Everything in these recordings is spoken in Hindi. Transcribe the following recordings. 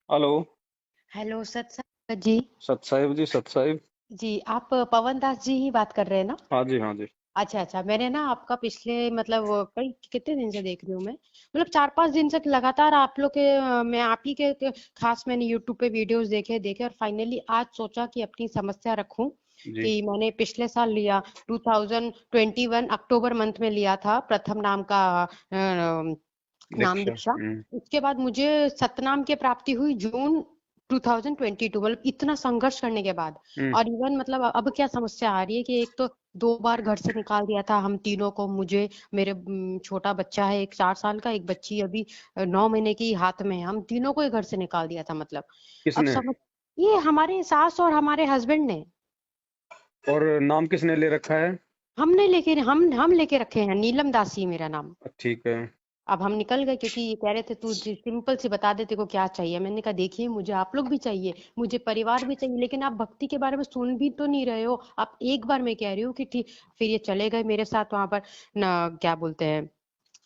हेलो। हेलो सत साहिब जी। सत साहिब जी, सत साहिब। जी आप पवन दास जी ही बात कर रहे हैं ना? हाँ जी, हाँ जी। अच्छा अच्छा, मैंने ना आपका पिछले मतलब कई कितने दिन से देख रही हूँ मैं, मतलब 4-5 दिन से लगातार आप लोग के मैं आप ही के खास मैंने यूट्यूब पे वीडियोस देखे देखे और फाइनली आज सोचा कि अपनी समस्या रखूं जी। कि मैंने पिछले साल लिया 2021 अक्टूबर मंथ में लिया था प्रथम नाम का नाम दीक्षा। दीक्षा। उसके बाद मुझे सतनाम की प्राप्ति हुई जून 2022, मतलब इतना संघर्ष करने के बाद। हम्म। और इवन मतलब अब क्या समस्या आ रही है कि एक तो 2 बार घर से निकाल दिया था हम तीनों को, मुझे, मेरे छोटा बच्चा है एक 4 साल का, एक बच्ची अभी 9 महीने की हाथ में है, हम तीनों को ही घर से निकाल दिया था मतलब। अब किसने? समझ, ये हमारे सास और हमारे हस्बैंड ने। और नाम किसने ले रखा है? हमने लेके हम लेके रखे हैं, नीलम दासी मेरा नाम। ठीक है। अब हम निकल गए क्योंकि ये कह रहे थे तू सिंपल सी बता दे तेरे को क्या चाहिए। मैंने कहा देखिए मुझे आप लोग भी चाहिए, मुझे परिवार भी चाहिए, लेकिन आप भक्ति के बारे में सुन भी तो नहीं रहे हो। आप एक बार मैं कह रही हूँ कि ठीक। फिर ये चले गए मेरे साथ वहां पर ना, क्या बोलते हैं,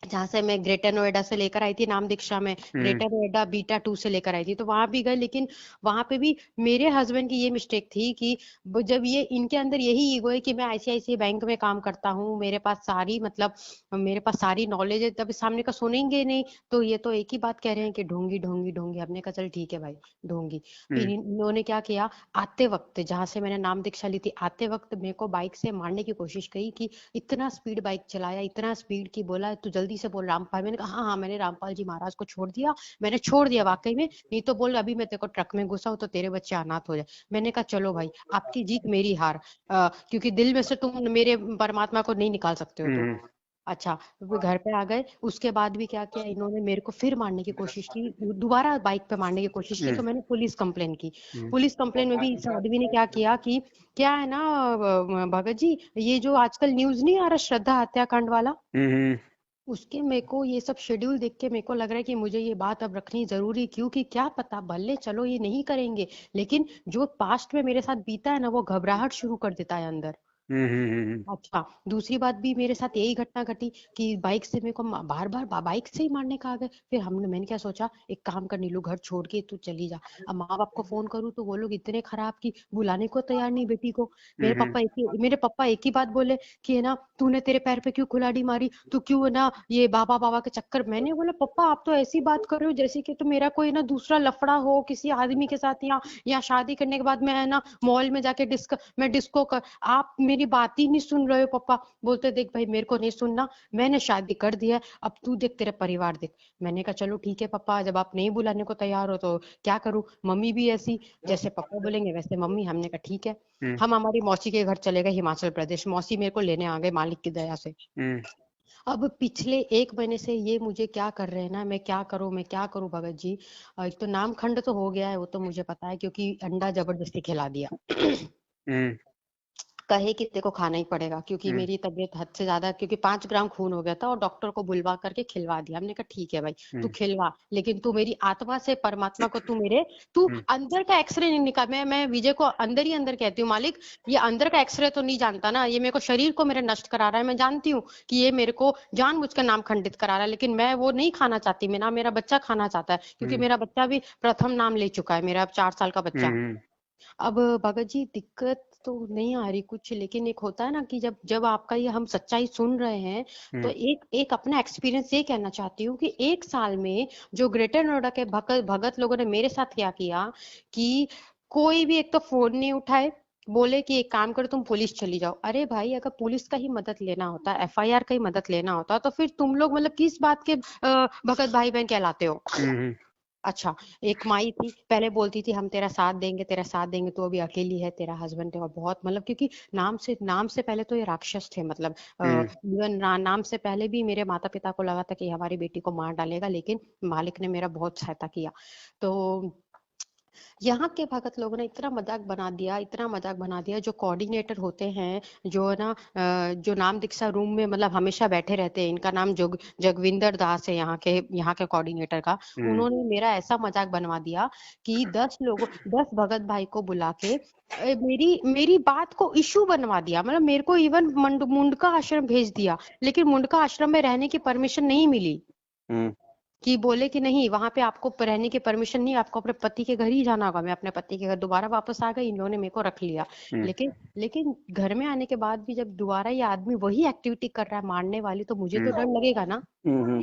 जहाँ से मैं ग्रेटर नोएडा से लेकर आई थी नाम दीक्षा में, हम्म। ग्रेटर नोएडा बीटा 2 से लेकर आई थी, तो वहां भी गए, लेकिन वहां पे भी मेरे हस्बैंड की ये मिस्टेक थी कि जब ये इनके अंदर यही ईगो है कि मैं आईसीआईसीआई बैंक में काम करता हूँ, मेरे पास सारी मतलब मेरे पास सारी नॉलेज है, तब सामने का सुनेंगे नहीं। तो ये तो एक ही बात कह रहे हैं कि ढोंगी ढोंगी ढोंगी। हमने कहा चल ठीक है भाई, ढोंगी। फिर हम्म। इन्होंने क्या किया, आते वक्त जहां से मैंने नाम दीक्षा ली थी, आते वक्त मेरे को बाइक से मारने की कोशिश की कि इतना स्पीड बाइक चलाया, इतना स्पीड की बोला तू जल्दी से बोल रामपाल। मैंने कहा हाँ हाँ, मैंने रामपाल जी महाराज को छोड़ दिया, मैंने छोड़ दिया वाकई में, नहीं तो बोल अभी मैं तेरे को ट्रक में घुसाऊं तो तेरे बच्चे अनाथ हो जाए। मैंने कहा चलो भाई, आपकी जीत मेरी हार, क्योंकि दिल में से तुम मेरे परमात्मा को नहीं निकाल सकते हो तुम। हम्म। अच्छा, फिर घर पे आ गए, उसके बाद भी क्या किया इन्होंने, मेरे को फिर मारने की कोशिश की, दोबारा बाइक पे मारने की कोशिश की, हम्म। तो मैंने पुलिस कंप्लेन की। हम्म। पुलिस कंप्लेन में भी इस आदमी ने क्या किया कि, क्या है ना भगत जी, ये जो आजकल न्यूज नहीं आ रहा श्रद्धा हत्याकांड वाला, हम्म। उसके मेरे को ये सब शेड्यूल देख के मेरे को लग रहा है कि मुझे ये बात अब रखनी जरूरी, क्योंकि क्या पता भले चलो ये नहीं करेंगे, लेकिन जो पास्ट में मेरे साथ बीता है ना, वो घबराहट शुरू कर देता है अंदर। हम्म। हम्म। अच्छा, दूसरी बात भी मेरे साथ यही घटना घटी कि बाइक से मेरे को बार बार बाइक से ही मारने का आ गए। फिर मैंने क्या सोचा, एक काम कर नीलू, घर छोड़ के तू चली जा। अब माँ बाप को फोन करूँ तो वो लोग इतने खराब कि बुलाने को तैयार नहीं बेटी को। हम्म। मेरे पापा एक ही बात बोले कि है ना, तूने तेरे पैर पे क्यों कुल्हाड़ी मारी, तू क्यों है ना ये बाबा बाबा के चक्कर। मैंने बोला पापा आप तो ऐसी बात कर रहे हो जैसे कि तो मेरा कोई ना दूसरा लफड़ा हो किसी आदमी के साथ, या शादी करने के बाद मैं है ना मॉल में जाके डिस्को कर, आप मेरी बात ही नहीं सुन रहे हो पापा। बोलते देख भाई मेरे को नहीं सुनना, मैंने शादी कर दिया है, अब तू देख तेरा परिवार देख। मैंने कहा चलो ठीक है पापा, जब आप नहीं बुलाने को तैयार हो तो क्या करूं, मम्मी भी ऐसी, जैसे पापा बोलेंगे वैसे मम्मी। हमने कहा ठीक है। हम्म। हम हमारी मौसी के घर चले गए हिमाचल प्रदेश, मौसी मेरे को लेने आ गए मालिक की दया से। हम्म। अब पिछले 1 महीने से ये मुझे क्या कर रहे हैं ना, मैं क्या करूं भगत जी। एक तो नाम खंड तो हो गया है, वो तो मुझे पता है क्योंकि अंडा जबरदस्ती खिला दिया। हम्म। कहे कि तेरे को खाना ही पड़ेगा क्योंकि हम्म। मेरी तबीयत हद से ज्यादा, क्योंकि 5 ग्राम खून हो गया था और डॉक्टर को बुलवा करके खिलवा दिया। हमने कहा ठीक है भाई, तू हम्म। खिलवा, लेकिन तू मेरी आत्मा से परमात्मा को तू हम्म। अंदर का एक्सरे नहीं निकाल। मैं विजय को अंदर ही अंदर कहती हूँ, मालिक ये अंदर का एक्सरे तो नहीं जानता ना, ये मेरे को शरीर को मेरे नष्ट करा रहा है। मैं जानती हूँ कि ये मेरे को जानबूझकर नाम खंडित करा रहा है, लेकिन मैं वो नहीं खाना चाहती, मैं ना, मेरा बच्चा खाना चाहता है, क्योंकि हम्म। मेरा बच्चा भी प्रथम नाम ले चुका है, मेरा 4 साल का बच्चा। हम्म। अब भगत जी दिक्कत तो नहीं आ रही कुछ, लेकिन एक होता है ना कि जब जब आपका ये हम सच्चाई सुन रहे हैं, तो हम्म। एक एक अपना एक्सपीरियंस ये कहना चाहती हूँ कि 1 साल में जो ग्रेटर नोएडा के भगत भगत लोगों ने मेरे साथ क्या किया कि कोई भी एक तो फोन नहीं उठाए, बोले कि एक काम करो तुम पुलिस चली जाओ। अरे भाई अगर पुलिस का ही मदद लेना होता, एफआईआर का ही मदद लेना होता, तो फिर तुम लोग मतलब किस बात के भगत भाई बहन कहलाते हो। हम्म। अच्छा, एक माई थी पहले बोलती थी हम तेरा साथ देंगे तेरा साथ देंगे, तू अभी अकेली है, तेरा हस्बैंड है, और बहुत मतलब क्योंकि नाम से पहले तो ये राक्षस थे मतलब, हम्म। इवन नाम से पहले भी मेरे माता पिता को लगा था कि हमारी बेटी को मार डालेगा, लेकिन मालिक ने मेरा बहुत सहायता किया। तो यहाँ के भगत लोगों ने इतना मजाक बना दिया, इतना मजाक बना दिया, जो कोऑर्डिनेटर होते हैं, जो है ना जो नाम दीक्षा रूम में मतलब हमेशा बैठे रहते हैं, इनका नाम जगविंदर दास है, यहाँ के कोऑर्डिनेटर का। हम्म। उन्होंने मेरा ऐसा मजाक बनवा दिया कि 10 भगत भाई को बुला के मेरी मेरी बात को इशू बनवा दिया, मतलब मेरे को इवन मुंडका आश्रम भेज दिया, लेकिन मुंडका आश्रम में रहने की परमिशन नहीं मिली। हम्म। कि बोले कि नहीं वहां पे आपको रहने की परमिशन नहीं, आपको अपने पति के घर ही जाना होगा। मैं अपने पति के घर दोबारा वापस आ गई, इन लोगों ने मेरे को रख लिया। हम्म लेकिन लेकिन घर में आने के बाद भी जब दोबारा ये आदमी वही एक्टिविटी कर रहा है मारने वाली, तो मुझे तो हम्म डर लगेगा ना हम्म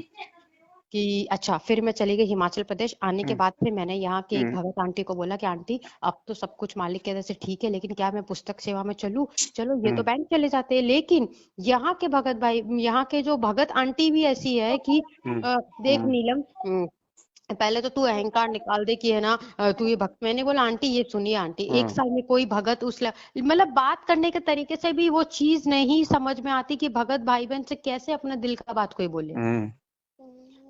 कि अच्छा। फिर मैं चली गई हिमाचल प्रदेश। आने के हम्म बाद फिर मैंने यहाँ के एक हम्म भगत आंटी को बोला कि आंटी अब तो सब कुछ मालिक की तरफ से ठीक है, लेकिन क्या मैं पुस्तक सेवा में चलूं? चलो ये तो हम्म बैंक चले जाते हैं, लेकिन यहाँ के भगत भाई, यहाँ के जो भगत आंटी भी ऐसी है कि हम्म देख हम्म, नीलम, पहले तो तू अहंकार निकाल दे कि है ना तू ये भक्त। मैंने बोला आंटी ये सुनिए आंटी, एक हाँ, साल में कोई भगत मतलब बात करने के तरीके से भी वो चीज नहीं समझ में आती कि भगत भाई बहन से कैसे अपने दिल का बात कोई बोले। हम्म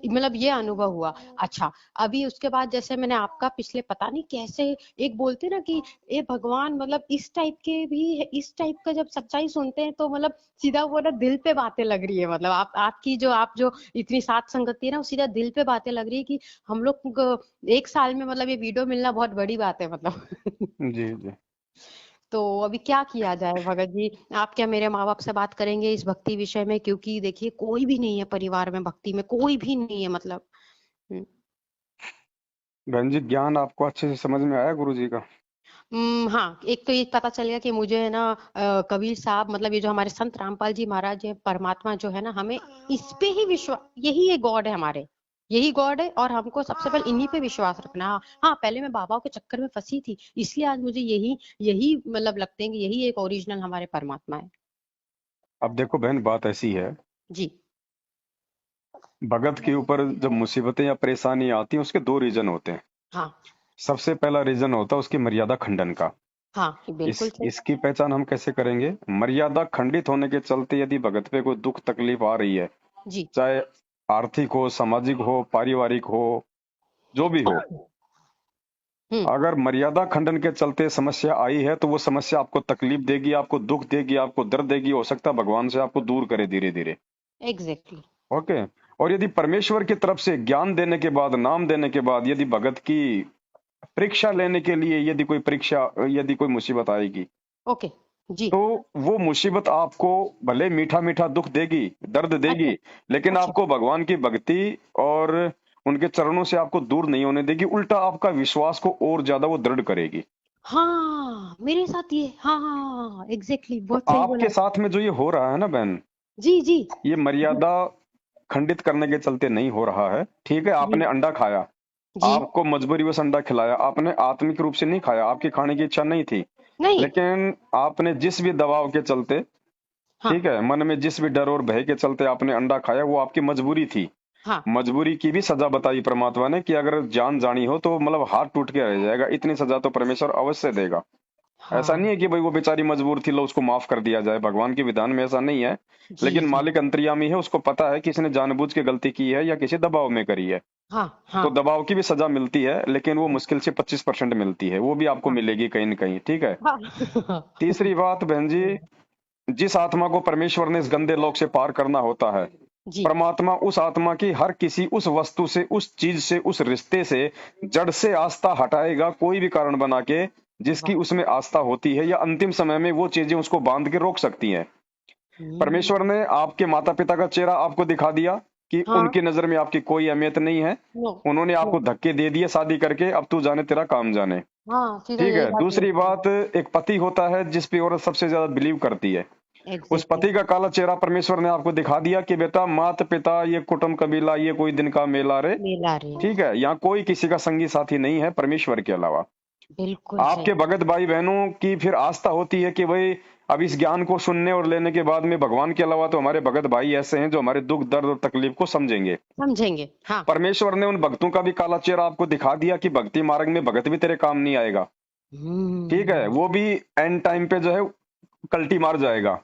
मतलब ये अनुभव हुआ। अच्छा, अभी उसके बाद जैसे मैंने आपका पिछले पता नहीं कैसे एक बोलते ना कि ए भगवान, मतलब इस टाइप के भी इस टाइप का जब सच्चाई सुनते हैं तो मतलब सीधा वो ना दिल पे बातें लग रही है। मतलब आपकी जो आप जो इतनी साथ संगति है ना, वो सीधा दिल पे बातें लग रही है कि हम लोग को एक साल में मतलब ये वीडियो मिलना बहुत बड़ी बात है मतलब। जी जी। तो अभी क्या किया जाए भगत जी? आप क्या मेरे माँ बाप से बात करेंगे इस भक्ति विषय में? क्योंकि देखिए कोई भी नहीं है परिवार में, भक्ति में कोई भी नहीं है मतलब। हम्म। बहन जी, ज्ञान आपको अच्छे से समझ में आया गुरु जी का? हाँ, एक तो ये पता चल गया कि मुझे है ना कबीर साहब, मतलब ये जो हमारे संत रामपाल जी महाराज है, परमात्मा जो है ना, हमें इस पे ही विश्वास, यही एक गॉड है हमारे, यही गॉड है और हमको सबसे पहले इन्हीं पे विश्वास रखना है। हाँ हाँ, पहले मैं बाबाओं के चक्कर में फंसी थी, इसलिए आज मुझे यही यही मतलब लगते हैं कि यही एक ओरिजिनल हमारे परमात्मा है। अब देखो बहन, बात ऐसी है, जी। भगत के ऊपर जब मुसीबतें या परेशानी आती हैं उसके दो रीजन होते हैं। हाँ सबसे पहला रीजन होता है उसकी मर्यादा खंडन का। हाँ, बिल्कुल सही। इसकी पहचान हम कैसे करेंगे? मर्यादा खंडित होने के चलते यदि भगत पे कोई दुख तकलीफ आ रही है, जी। चाहे आर्थिक हो, सामाजिक हो, पारिवारिक हो, जो भी हो, हम्म। अगर मर्यादा खंडन के चलते समस्या आई है तो वो समस्या आपको तकलीफ देगी, आपको दुख देगी, आपको दर्द देगी, हो सकता है भगवान से आपको दूर करे धीरे धीरे। एग्जैक्टली। ओके। और यदि परमेश्वर की तरफ से ज्ञान देने के बाद, नाम देने के बाद, यदि भगत की परीक्षा लेने के लिए यदि कोई मुसीबत आएगी, ओके। जी। तो वो मुसीबत आपको भले मीठा मीठा दुख देगी, दर्द अच्छा। देगी, लेकिन अच्छा। आपको भगवान की भक्ति और उनके चरणों से आपको दूर नहीं होने देगी, उल्टा आपका विश्वास को और ज्यादा वो दृढ़ करेगी। हाँ मेरे साथ ये, हाँ हाँ हाँ, एग्जैक्टली, तो बहुत सही आपके बोला। साथ में जो ये हो रहा है ना बहन, जी जी। ये जी मर्यादा खंडित करने के चलते नहीं हो रहा है। ठीक है, जी। आपने अंडा खाया, जी। आपको मजबूरीवश अंडा खिलाया, आपने आत्मिक रूप से नहीं खाया, आपकी खाने की इच्छा नहीं थी, नहीं। लेकिन आपने जिस भी दबाव के चलते, हाँ ठीक है, मन में जिस भी डर और भय के चलते आपने अंडा खाया, वो आपकी मजबूरी थी। हाँ मजबूरी की भी सजा बताई परमात्मा ने कि अगर जान जानी हो तो मतलब हाथ टूट के रह जाएगा, इतनी सजा तो परमेश्वर अवश्य देगा। ऐसा हाँ। नहीं है कि भाई वो बेचारी मजबूर थी लो उसको माफ कर दिया जाए, भगवान के विधान में ऐसा नहीं है। जी लेकिन जी। मालिक अंतर्यामी है, उसको पता है कि इसने जानबूझ के गलती की है या किसी दबाव में करी है। हाँ हाँ तो दबाव की भी सजा मिलती है, लेकिन वो मुश्किल से 25% मिलती है, वो भी आपको हाँ मिलेगी कहीं न कहीं। ठीक है। हाँ। तीसरी बात बहन जी, जिस आत्मा को परमेश्वर ने इस गंदे लोक से पार करना होता है, जी। परमात्मा उस आत्मा की हर किसी उस वस्तु से, उस चीज से, उस रिश्ते से जड़ से आस्था हटाएगा, कोई भी कारण बना के जिसकी वाह। उसमें आस्था होती है, या अंतिम समय में वो चीजें उसको बांध के रोक सकती हैं। हम्म। परमेश्वर ने आपके माता पिता का चेहरा आपको दिखा दिया कि हाँ। उनकी नजर में आपकी कोई अहमियत नहीं है, नो। उन्होंने नो। आपको धक्के दे दिए शादी करके, अब तू जाने तेरा काम जाने। हाँ सीधा ठीक यही है। बात दूसरी बोलते हैं। बात, एक पति होता है जिस पे औरत सबसे ज्यादा बिलीव करती है, उस एग्जैक्टली। पति का काला चेहरा परमेश्वर ने आपको दिखा दिया कि बेटा, माता पिता, ये कुटुंब कबीला, ये कोई दिन का मेला रे। मेला रे। ठीक है, यहाँ कोई किसी का संगी साथी नहीं है परमेश्वर के अलावा। बिल्कुल आपके सही। भगत भाई बहनों की फिर आस्था होती है कि भाई अब इस ज्ञान को सुनने और लेने के बाद में भगवान के अलावा तो हमारे भगत भाई ऐसे हैं जो हमारे दुख दर्द और तकलीफ को समझेंगे। समझेंगे हाँ। परमेश्वर ने उन भक्तों का भी काला चेहरा आपको दिखा दिया कि भक्ति मार्ग में भगत भी तेरे काम नहीं आएगा। ठीक है, हम्म। वो भी एंड टाइम पे जो है कल्टी मार जाएगा।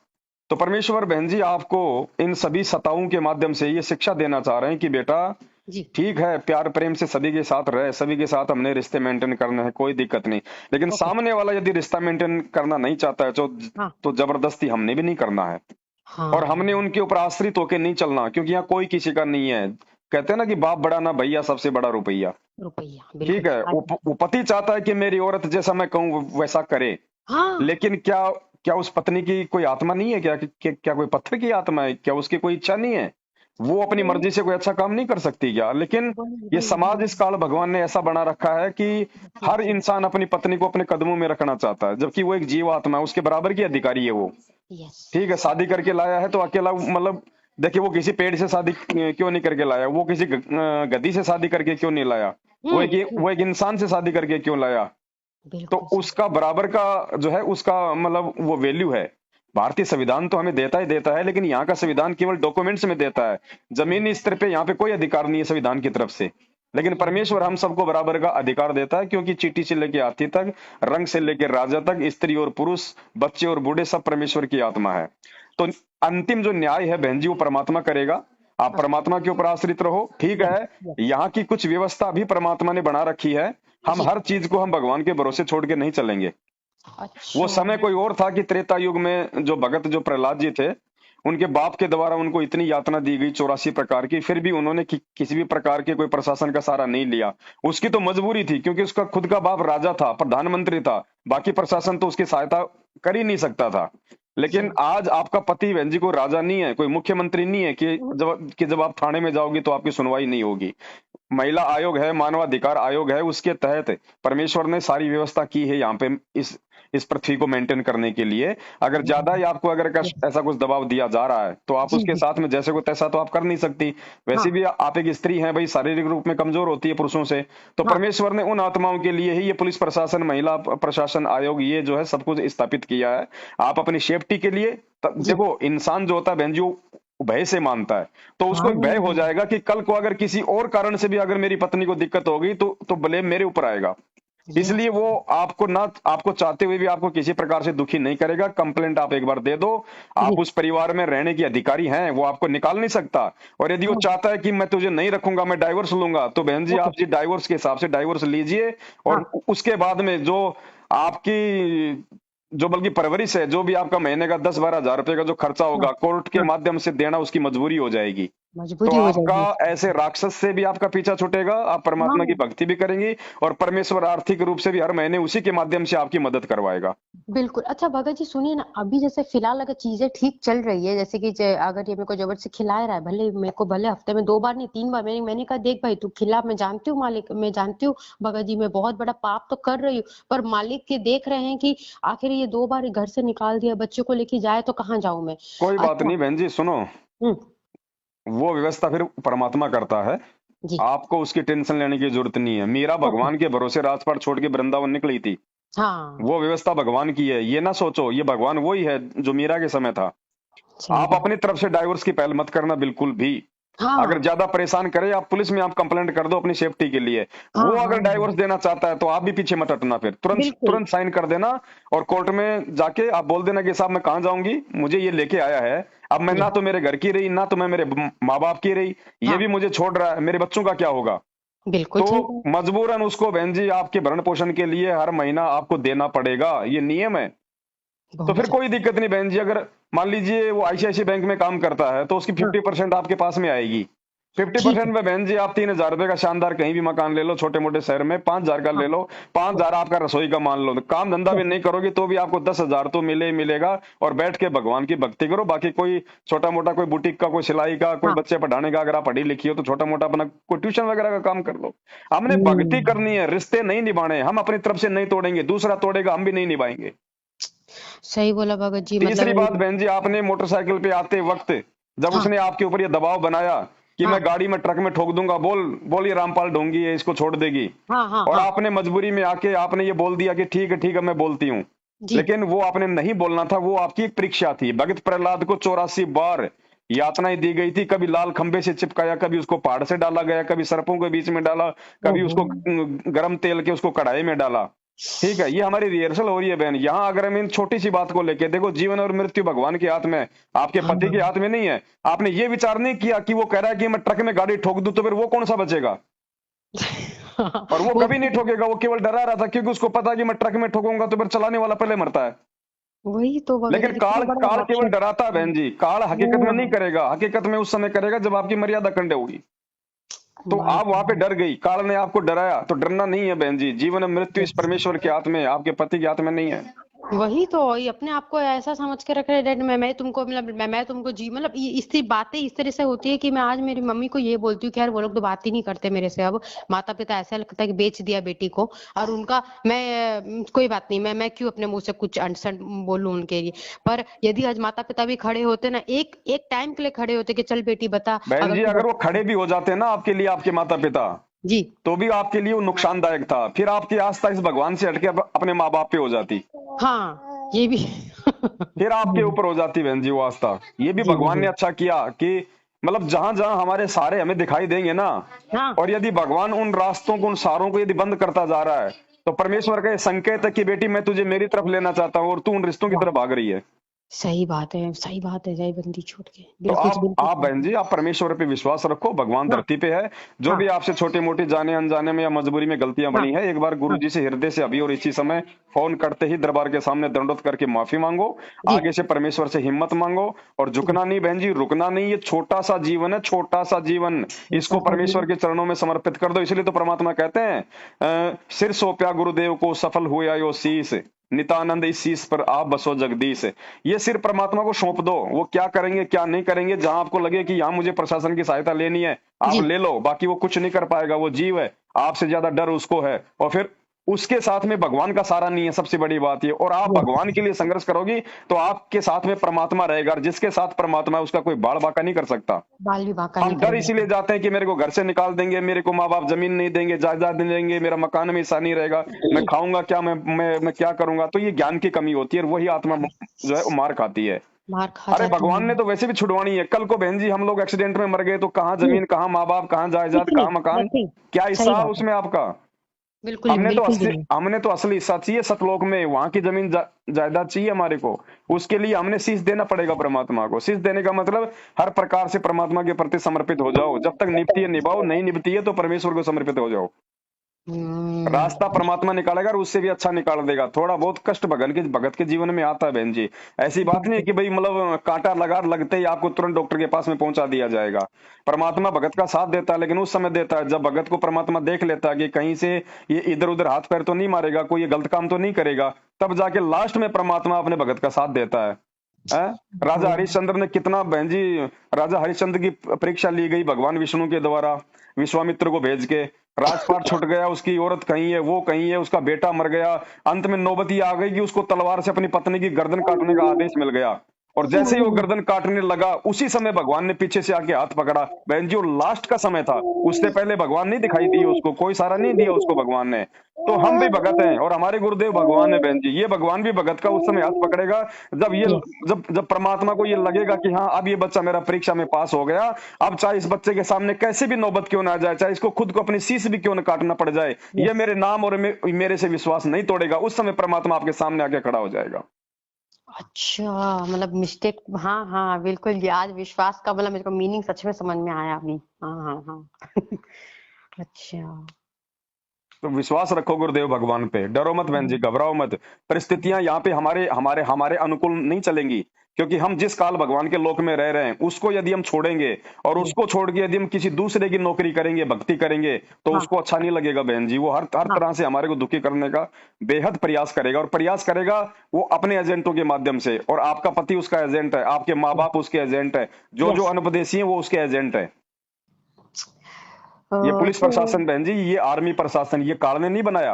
तो परमेश्वर बहन जी आपको इन सभी सताओं के माध्यम से ये शिक्षा देना चाह रहे हैं कि बेटा, जी। ठीक है, प्यार प्रेम से सभी के साथ रहे, सभी के साथ हमने रिश्ते मेंटेन करने हैं, कोई दिक्कत नहीं, लेकिन ओके। सामने वाला यदि रिश्ता मेंटेन करना नहीं चाहता है हाँ तो जबरदस्ती हमने भी नहीं करना है। और हमने हाँ। उनके ऊपर आश्रित होकर नहीं चलना, क्योंकि यहाँ कोई किसी का नहीं है। कहते हैं ना कि बाप बड़ा ना भैया, सबसे बड़ा रुपया। रुपया ठीक बिल्कुल है, आज। वो पति चाहता है कि मेरी औरत जैसा मैं कहूँ वैसा करे, हाँ। लेकिन क्या क्या उस पत्नी की कोई आत्मा नहीं है क्या? क्या कोई पत्थर की आत्मा है क्या? उसकी कोई इच्छा नहीं है? वो अपनी वही मर्जी से कोई अच्छा काम नहीं कर सकती क्या? लेकिन वही ये वही समाज, वही इस काल भगवान ने ऐसा बना रखा है कि जी हर जी इंसान अपनी पत्नी को अपने कदमों में रखना चाहता है, जबकि वो एक जीवात्मा है, उसके बराबर की अधिकारी है वो। यस ठीक है, शादी करके लाया है तो अकेला, मतलब देखिए वो किसी पेड़ से शादी क्यों नहीं करके लाया, वो किसी गधी से शादी करके क्यों नहीं लाया, वो एक इंसान से शादी करके क्यों लाया? तो बिल्कुल सही उसका बराबर का जो है उसका मतलब वो वैल्यू है। भारतीय संविधान तो हमें देता ही देता है, लेकिन यहाँ का संविधान केवल डॉक्यूमेंट्स में देता है। जमीनी स्तर पे यहाँ पे कोई अधिकार नहीं है संविधान की तरफ से। लेकिन परमेश्वर हम सबको बराबर का अधिकार देता है, क्योंकि चींटी से लेकर हाथी तक, रंग से लेकर राजा तक, स्त्री और पुरुष, बच्चे और बूढ़े, सब परमेश्वर की आत्मा है। तो अंतिम जो न्याय है बहन जी, वो परमात्मा करेगा। आप हाँ परमात्मा के ऊपर आश्रित रहो, ठीक यस है। यस यहाँ की कुछ व्यवस्था भी परमात्मा ने बना रखी है। हम जी हर चीज को हम भगवान के भरोसे छोड़ के नहीं चलेंगे। वो अच्छा समय कोई और था कि त्रेता युग में जो भगत, जो प्रहलाद जी थे, उनके बाप के द्वारा उनको इतनी यातना दी गई 84 प्रकार की, फिर भी उन्होंने किसी भी प्रकार के कोई प्रशासन का सहारा नहीं लिया। उसकी तो मजबूरी थी, क्योंकि उसका खुद का बाप राजा था, प्रधानमंत्री था, बाकी प्रशासन तो उसकी सहायता कर ही नहीं सकता था। लेकिन सही आज आपका पति बहन जी कोई राजा नहीं है, कोई मुख्यमंत्री नहीं है कि जब आप थाने में जाओगे तो आपकी सुनवाई नहीं होगी। महिला आयोग है, मानवाधिकार आयोग है, उसके तहत परमेश्वर ने सारी व्यवस्था की है यहाँ पे, इस पृथ्वी को मेंटेन करने के लिए। अगर ज्यादा ही आपको अगर यस ऐसा कुछ दबाव दिया जा रहा है तो आप जी उसके जी साथ में जैसे को तैसा तो आप कर नहीं सकती। हाँ वैसे भी आप एक स्त्री हैं भाई, शारीरिक रूप में कमजोर होती है पुरुषों से। तो हाँ परमेश्वर ने उन आत्माओं के लिए ही ये पुलिस प्रशासन, महिला प्रशासन आयोग, ये जो है सब कुछ स्थापित किया है। आप अपनी सेफ्टी के लिए जी देखो, इंसान जो होता है बहन जी, वो भय से मानता है। तो उसको एक भय हो हाँ जाएगा कि कल को अगर किसी और कारण से भी अगर मेरी पत्नी को दिक्कत होगी तो ब्लेम मेरे ऊपर आएगा। यस इसलिए वो आपको ना, आपको चाहते हुए भी आपको किसी प्रकार से दुखी नहीं करेगा। कंप्लेंट आप एक बार दे दो, जी आप उस परिवार में रहने की अधिकारी हैं, वो आपको निकाल नहीं सकता। और यदि वो हाँ चाहता है कि मैं तुझे नहीं रखूंगा, मैं डाइवोर्स लूंगा, तो बहन जी ओके आप जी डाइवोर्स के हिसाब से डाइवोर्स लीजिए। हाँ और उसके बाद में जो आपकी, जो बल्कि परवरिश है, जो भी आपका महीने का 10-12 हजार रुपए का जो खर्चा हाँ होगा, कोर्ट के हाँ माध्यम से देना उसकी मजबूरी हो जाएगी। तो मजबूरी हो आपका जाएगी ऐसे राक्षस से भी आपका पीछा छूटेगा, आप परमात्मा की हाँ भक्ति भी करेंगी, और परमेश्वर आर्थिक रूप से भी हर महीने उसी के माध्यम से आपकी मदद करवाएगा। बिल्कुल अच्छा भगत जी सुनिए ना अभी जैसे फिलहाल अगर चीजें ठीक चल रही है जैसे कि अगर ये मेरे को जबरदस्ती खिला रहा है भले मेरे को भले हफ्ते में 2 बार नहीं 3 बार मैंने कहा देख भाई तू खिला मैं जानती हूँ मालिक मैं जानती हूँ भगत जी मैं बहुत बड़ा पाप तो कर रही हूँ पर मालिक के देख रहे हैं कि आखिर ये 2 बार घर से निकाल दिया बच्चे को लेके जाए तो कहाँ जाऊं मैं कोई बात अच्छा नहीं बहन जी, सुनो, हम्म वो व्यवस्था फिर परमात्मा करता है। जी आपको उसकी टेंशन लेने की जरूरत नहीं है। मीरा ओके भगवान के भरोसे राजपाट छोड़ के वृंदावन निकली थी। हाँ वो व्यवस्था भगवान की है, ये ना सोचो ये भगवान वही है जो मीरा के समय था। सही आप बात अपनी तरफ से डाइवोर्स की पहल मत करना बिल्कुल भी। अगर हाँ ज्यादा परेशान करे, आप पुलिस में आप कंप्लेंट कर दो अपनी सेफ्टी के लिए। हाँ वो हाँ अगर डाइवोर्स देना चाहता है तो आप भी पीछे मत हटना, फिर तुरंत बिल्कुल तुरंत साइन कर देना। और कोर्ट में जाके आप बोल देना कि साहब मैं कहाँ जाऊंगी, मुझे ये लेके आया है। अब मैं जी ना तो मेरे घर की रही, ना तो मैं मेरे माँ बाप की रही, ये हाँ भी मुझे छोड़ रहा है, मेरे बच्चों का क्या होगा? बिल्कुल तो सही बात मजबूरन उसको बहन जी आपके भरण पोषण के लिए हर महीना आपको देना पड़ेगा, ये नियम है। तो बहुत फिर सही कोई दिक्कत नहीं बहन जी। अगर मान लीजिए वो आईसीआईसी बैंक में काम करता है तो उसकी हाँ 50% आपके पास में आएगी। फिफ्टी ठीक है परसेंट में बहन जी आप 3 हजार रुपए का शानदार कहीं भी मकान ले लो, छोटे मोटे शहर में 5 हजार का हाँ ले लो। 5 हजार आपका रसोई का मान लो, काम धंधा भी नहीं करोगे तो भी आपको 10 हजार तो मिले ही मिलेगा। और बैठ के भगवान की भक्ति करो। बाकी कोई छोटा मोटा कोई बुटीक का, कोई सिलाई का, कोई हाँ बच्चे पढ़ाने का, अगर आप पढ़ी लिखी हो तो छोटा मोटा अपना कोई ट्यूशन वगैरह का काम कर लो। हमने भक्ति हम्म करनी है, रिश्ते नहीं निभाने। हम अपनी तरफ से नहीं तोड़ेंगे, दूसरा तोड़ेगा, हम भी नहीं निभाएंगे। सही बोला भगत जी तीसरी मतलब बात बहन जी, आपने मोटरसाइकिल पे आते वक्त जब हाँ उसने आपके ऊपर ये दबाव बनाया कि हाँ मैं गाड़ी में ट्रक में ठोक दूंगा, बोल ये रामपाल ढोंगी है, इसको छोड़ देगी। हाँ हाँ और हाँ आपने मजबूरी में आके आपने ये बोल दिया कि ठीक है मैं बोलती हूँ। जी लेकिन वो आपने नहीं बोलना था, वो आपकी एक परीक्षा थी। भगत प्रहलाद को 84 बार यातनाएं दी गई थी। कभी लाल खंबे से चिपकाया, कभी उसको पहाड़ से डाला गया, कभी सर्पों के बीच में डाला, कभी ओहो उसको गर्म तेल के उसको कढ़ाई में डाला। ठीक है, ये हमारी रिहर्सल हो रही है बहन। यहाँ अगर हम इन छोटी सी बात को लेके देखो, जीवन और मृत्यु भगवान के हाथ में है, आपके हाँ पति के हाथ में नहीं है। आपने ये विचार नहीं किया कि वो कह रहा है कि मैं ट्रक में गाड़ी ठोक दूं, तो फिर वो कौन सा बचेगा? और वो वो कभी नहीं ठोकेगा, वो केवल डरा रहा था, क्योंकि उसको पता है कि मैं ट्रक में ठोकूंगा तो फिर चलाने वाला पहले मरता है। वही तो भगत लेकिन जी कितना काल बड़ा काल केवल राक्षस डराता है बहन जी, काल हकीकत में नहीं हाँ करेगा। हकीकत में उस समय करेगा जब आपकी मर्यादा खंड होगी। तो माय आप वहां पे गॉड डर गई, काल ने आपको डराया, तो डरना नहीं है बहन जी। जीवन और मृत्यु इस यस परमेश्वर के हाथ में है, आपके पति के हाथ में नहीं है। वही तो, ये अपने आप को ऐसा समझ के रख रहे हैं, डैड मैं तुमको मतलब मैं तुमको जी मतलब इसकी बातें इस तरह से होती है कि मैं आज मेरी मम्मी को ये बोलती हूँ कि यार वो लोग तो बात ही नहीं करते मेरे से अब। माता पिता ऐसा लगता है कि बेच दिया बेटी को। और उनका मैं कोई बात नहीं, मैं क्यों अपने मुंह से कुछ अनसन बोलूं उनके लिए। पर यदि आज माता पिता भी खड़े होते ना, एक एक टाइम के लिए खड़े होते कि चल बेटी बता बहन अगर जी, तू अगर वो खड़े भी हो जाते ना आपके लिए, आपके माता पिता, जी। तो भी आपके लिए वो नुकसानदायक था। फिर आपकी आस्था इस भगवान से हटके अपने माँ बाप पे हो जाती, हाँ ये भी फिर आपके ऊपर हो जाती बहन जी वो आस्था। ये भी जी भगवान जी। ने अच्छा किया कि मतलब जहां जहां हमारे सहारे हमें दिखाई देंगे ना, हाँ और यदि भगवान उन रास्तों को, उन सहारों को यदि बंद करता जा रहा है, तो परमेश्वर का ये संकेत है कि बेटी मैं तुझे मेरी तरफ लेना चाहता हूँ और तू उन रिश्तों की वाह, तरफ भाग रही है। सही बात है, सही बात है, जय बंदी छोड़ के तो बिल्कुल बिल्कुल आप सही। बहन जी, आप परमेश्वर पे विश्वास रखो, भगवान हाँ धरती पे है। जो हाँ भी आपसे छोटी मोटी जाने अनजाने में या मजबूरी में गलतियां हाँ बनी है, एक बार गुरु हाँ जी से हृदय से अभी और इसी समय फोन करते ही दरबार के सामने दंडोत करके माफी मांगो। जी आगे से परमेश्वर से हिम्मत मांगो, और जी। झुकना नहीं बहन जी, रुकना नहीं। ये छोटा सा जीवन है, छोटा सा जीवन, छोटा इसको सा परमेश्वर जीवन। के चरणों में समर्पित कर दो। इसलिए तो परमात्मा कहते हैं, सिर सौंपया गुरुदेव को, सफल हुआ यो शीस, नितानंद इस शीस पर आप बसो जगदीश। ये सिर्फ परमात्मा को सौंप दो, वो क्या करेंगे क्या नहीं करेंगे, जहां आपको लगे कि यहाँ मुझे प्रशासन की सहायता लेनी है, आप जी ले लो, बाकी वो कुछ नहीं कर पाएगा। वो जीव है, आपसे ज्यादा डर उसको है। और फिर उसके साथ में भगवान का सहारा नहीं है, सबसे बड़ी बात ये। और आप यस। भगवान के लिए संघर्ष करोगी तो आपके साथ में परमात्मा रहेगा, और जिसके साथ परमात्मा है उसका कोई बाल बाका नहीं कर सकता। बाल भी बांका नहीं हम डर करेगा। इसीलिए जाते हैं कि मेरे को घर से निकाल देंगे, मेरे को माँ बाप जमीन नहीं देंगे, जायदाद नहीं देंगे, मेरा मकान में हिस्सा नहीं रहेगा, मैं खाऊंगा क्या, मैं क्या करूंगा। तो ये ज्ञान की कमी होती है, और वही आत्मा जो है वो मार खाती है। मार खा अरे जाती भगवान ने है। तो वैसे भी छुड़वानी है। कल को बहन जी हम लोग एक्सीडेंट में मर गए तो कहाँ हम्म, जमीन, कहाँ माँ बाप, कहाँ कुछ जायदाद, नहीं, कहाँ मकान, नथिंग। क्या सही हिस्सा है बात है। उसमें आपका। बिल्कुल नहीं, बिल्कुल भी नहीं। हमने तो असली हिस्सा चाहिए सतलोक में, वहां की जमीन जायदाद चाहिए हमारे को। उसके लिए हमने शीश देना पड़ेगा परमात्मा को। शीश देने का मतलब हर प्रकार से परमात्मा के प्रति समर्पित हो जाओ। जब तक निभती है निभाओ, नहीं निभती है तो परमेश्वर को समर्पित हो जाओ। रास्ता हम्म। परमात्मा निकालेगा, और उससे भी अच्छा निकाल देगा। थोड़ा बहुत कष्ट भगत के जीवन में आता है बहन जी। ऐसी बात नहीं है बिल्कुल। कि भाई मतलब कांटा लगा लगते ही आपको तुरंत डॉक्टर के पास में पहुंचा दिया जाएगा। परमात्मा भगत का साथ देता है, लेकिन उस समय देता है जब भगत को परमात्मा देख लेता है कि कहीं से ये इधर उधर हाथ पैर तो नहीं मारेगा, कोई ये गलत काम तो नहीं करेगा, तब जाके लास्ट में परमात्मा अपने भगत का साथ देता है। हैं? राजा हाँ, हरिश्चंद्र ने कितना बहन जी, राजा हरिश्चंद्र की परीक्षा ली गई भगवान विष्णु के द्वारा, विश्वामित्र को भेज के। राजपाट छुट गया, उसकी औरत कहीं है, वो कहीं है, उसका बेटा मर गया। अंत में नौबत ये आ गई कि उसको तलवार से अपनी पत्नी की गर्दन काटने का आदेश मिल गया। और जैसे ही वो गर्दन काटने लगा, उसी समय भगवान ने पीछे से आके हाथ पकड़ा। बहन जी वो लास्ट का समय था, उससे पहले भगवान नहीं दिखाई दिए उसको, कोई सहारा नहीं दिया उसको भगवान ने। तो हम भी भगत हैं, और हमारे गुरुदेव भगवान है बहन जी। ये भगवान भी भगत का उस समय हाथ पकड़ेगा जब ये, यस। जब जब परमात्मा को ये लगेगा कि हाँ अब ये बच्चा मेरा परीक्षा में पास हो गया। अब चाहे इस बच्चे के सामने कैसे भी नौबत क्यों ना आ जाए, चाहे इसको खुद को अपनी शीश भी क्यों ना काटना पड़ जाए, ये यस। मेरे नाम और मेरे से विश्वास नहीं तोड़ेगा। उस समय परमात्मा आपके सामने आके खड़ा हो जाएगा। अच्छा, मतलब मिस्टेक, हाँ हाँ बिल्कुल, ये आज विश्वास का मतलब मेरे को मीनिंग सच में समझ में आया अभी। हाँ हाँ हाँ अच्छा। तो विश्वास रखो गुरुदेव भगवान पे, डरो मत बहन जी, घबराओ मत। परिस्थितियां यहाँ पे हमारे हमारे हमारे अनुकूल नहीं चलेंगी, क्योंकि हम जिस काल भगवान के लोक में रह रहे हैं उसको यदि हम छोड़ेंगे, और जी। उसको छोड़ के यदि हम किसी दूसरे की नौकरी करेंगे, भक्ति करेंगे, तो हाँ उसको अच्छा नहीं लगेगा बहन जी। वो हर हर हाँ। तरह से हमारे को दुखी करने का बेहद प्रयास करेगा, और प्रयास करेगा वो अपने एजेंटों के माध्यम से। और आपका पति उसका एजेंट है, आपके माँ बाप उसके एजेंट है, जो जो यस। अनुपदेशी है वो उसके एजेंट है। ये पुलिस तो प्रशासन बहन जी, ये आर्मी प्रशासन, ये काल ने नहीं बनाया,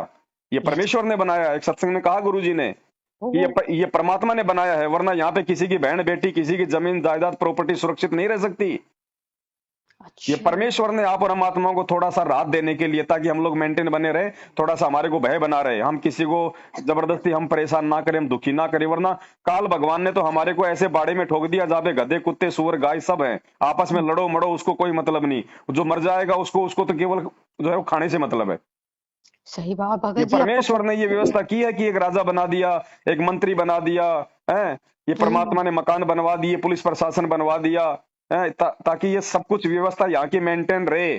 ये यस। परमेश्वर ने बनाया। एक सत्संग में कहा गुरु जी ने कि ओहो। ये परमात्मा ने बनाया है, वरना यहाँ पे किसी की बहन बेटी, किसी की जमीन जायदाद प्रॉपर्टी सुरक्षित नहीं रह सकती। ये अच्छा। परमेश्वर ने आप और हम आत्माओं को थोड़ा सा राहत देने के लिए, ताकि हम लोग मेंटेन बने रहे, थोड़ा सा हमारे को भय बना रहे, हम किसी को जबरदस्ती हम परेशान ना करें, हम दुखी ना करें। वरना काल भगवान ने तो हमारे को ऐसे बाड़े में ठोक दिया जहाँ पे गधे कुत्ते सुअर गाय सब हैं, आपस में लड़ो मड़ो, उसको कोई मतलब नहीं। जो मर जाएगा उसको उसको तो केवल जो है वो खाने से मतलब है। सही बात ये भगत जी, आपको परमेश्वर ने ये व्यवस्था की है कि एक राजा बना दिया, एक मंत्री बना दिया है। ये हम्म। परमात्मा ने मकान बनवा दिए, पुलिस प्रशासन बनवा दिया है, ताकि ये सब कुछ व्यवस्था यहाँ की मेंटेन रहे।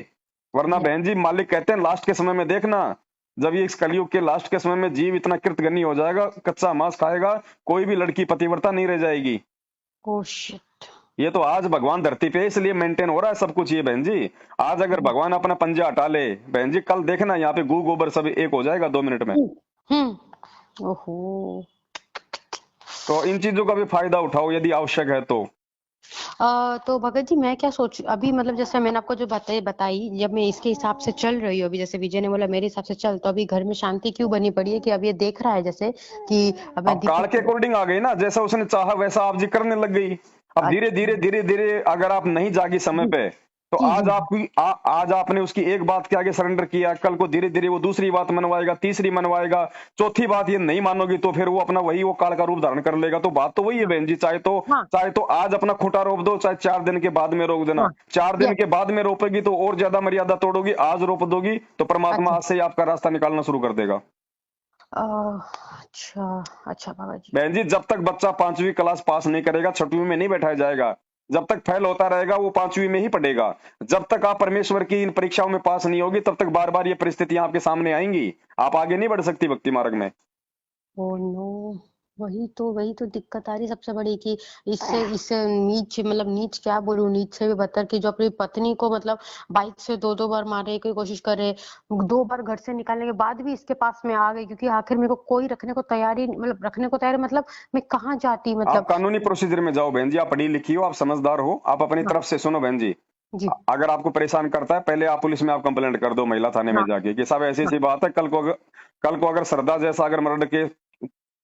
वरना यस। बहन जी मालिक कहते हैं लास्ट के समय में देखना, जब ये इस कलयुग के लास्ट के समय में जीव इतना कृतघ्नी हो जाएगा, कच्चा मांस खाएगा, कोई भी लड़की पतिव्रता नहीं रह जाएगी। Oh shit. ये तो आज भगवान धरती पे है, इसलिए मेंटेन हो रहा है सब कुछ ये बहन जी। आज अगर भगवान अपना पंजा हटा ले बहन जी, कल देखना यहाँ पे गू गोबर सब एक हो जाएगा 2 मिनट में। हम्म। ओहो। तो इन चीजों का भी फायदा उठाओ यदि आवश्यक है तो। तो भगत जी मैं क्या सोच अभी मतलब जैसे मैंने आपको जो बताई बताई जब मैं इसके हिसाब से चल रही हूँ अभी जैसे विजय ने बोला मेरे हिसाब से चल तो अभी घर में शांति क्यों बनी पड़ी है कि अब ये देख रहा है जैसे कि अब मैं अब काल के दीपक अकॉर्डिंग आ गई ना, जैसा उसने चाहा वैसा आप जी करने लग गई। अब अच्छा धीरे धीरे अगर आप नहीं जागी समय जी पे, तो जी आज जी आपकी आज आपने उसकी एक बात के आगे सरेंडर किया, कल को धीरे धीरे वो दूसरी बात मनवाएगा, तीसरी मनवाएगा, चौथी बात ये नहीं मानोगी तो फिर वो अपना वही वो काल का रूप धारण कर लेगा। तो बात तो वही है हाँ बहन जी, हाँ चाहे तो आज अपना खूंटा रोप दो, चाहे 4 दिन के बाद में रोक देना। हाँ 4 दिन यस के बाद में रोपेगी तो और ज्यादा मर्यादा तोड़ोगी, आज रोप दोगी तो परमात्मा अच्छा आज से ही आपका रास्ता निकालना शुरू कर देगा। अच्छा अच्छा बाबा जी बहन जी, जब तक बच्चा 5वीं क्लास पास नहीं करेगा, 6वीं में नहीं बैठाया जाएगा। जब तक फेल होता रहेगा वो 5वीं में ही पढ़ेगा। जब तक आप परमेश्वर की इन परीक्षाओं में पास नहीं होगी, तब तक बार बार ये परिस्थितियां आपके सामने आएंगी। आप आगे नहीं बढ़ सकती भक्ति मार्ग में। ओ नो वही तो दिक्कत आ रही है सबसे बड़ी कि इससे इससे नीच मतलब नीच क्या बोलूं नीच से भी बदतर कि जो अपनी पत्नी को मतलब बाइक से दो बार मारने की कोशिश करे 2 बार घर से निकालने के बाद भी इसके पास में आ गई क्योंकि आखिर मेरे को कोई रखने को तैयारी मतलब रखने को तैयार मतलब मैं कहाँ जाती आप मतलब कानूनी प्रोसीजर में जाओ बहन जी, आप पढ़ी लिखी हो, आप समझदार हो, आप अपनी हाँ तरफ से सुनो बहन जी। जी अगर आपको परेशान करता है, पहले आप पुलिस में आप कंप्लेंट कर दो, महिला थाने में हाँ जाके कि साहब ऐसी हाँ ऐसी बात है। कल को अगर श्रद्धा जैसा अगर मर्डर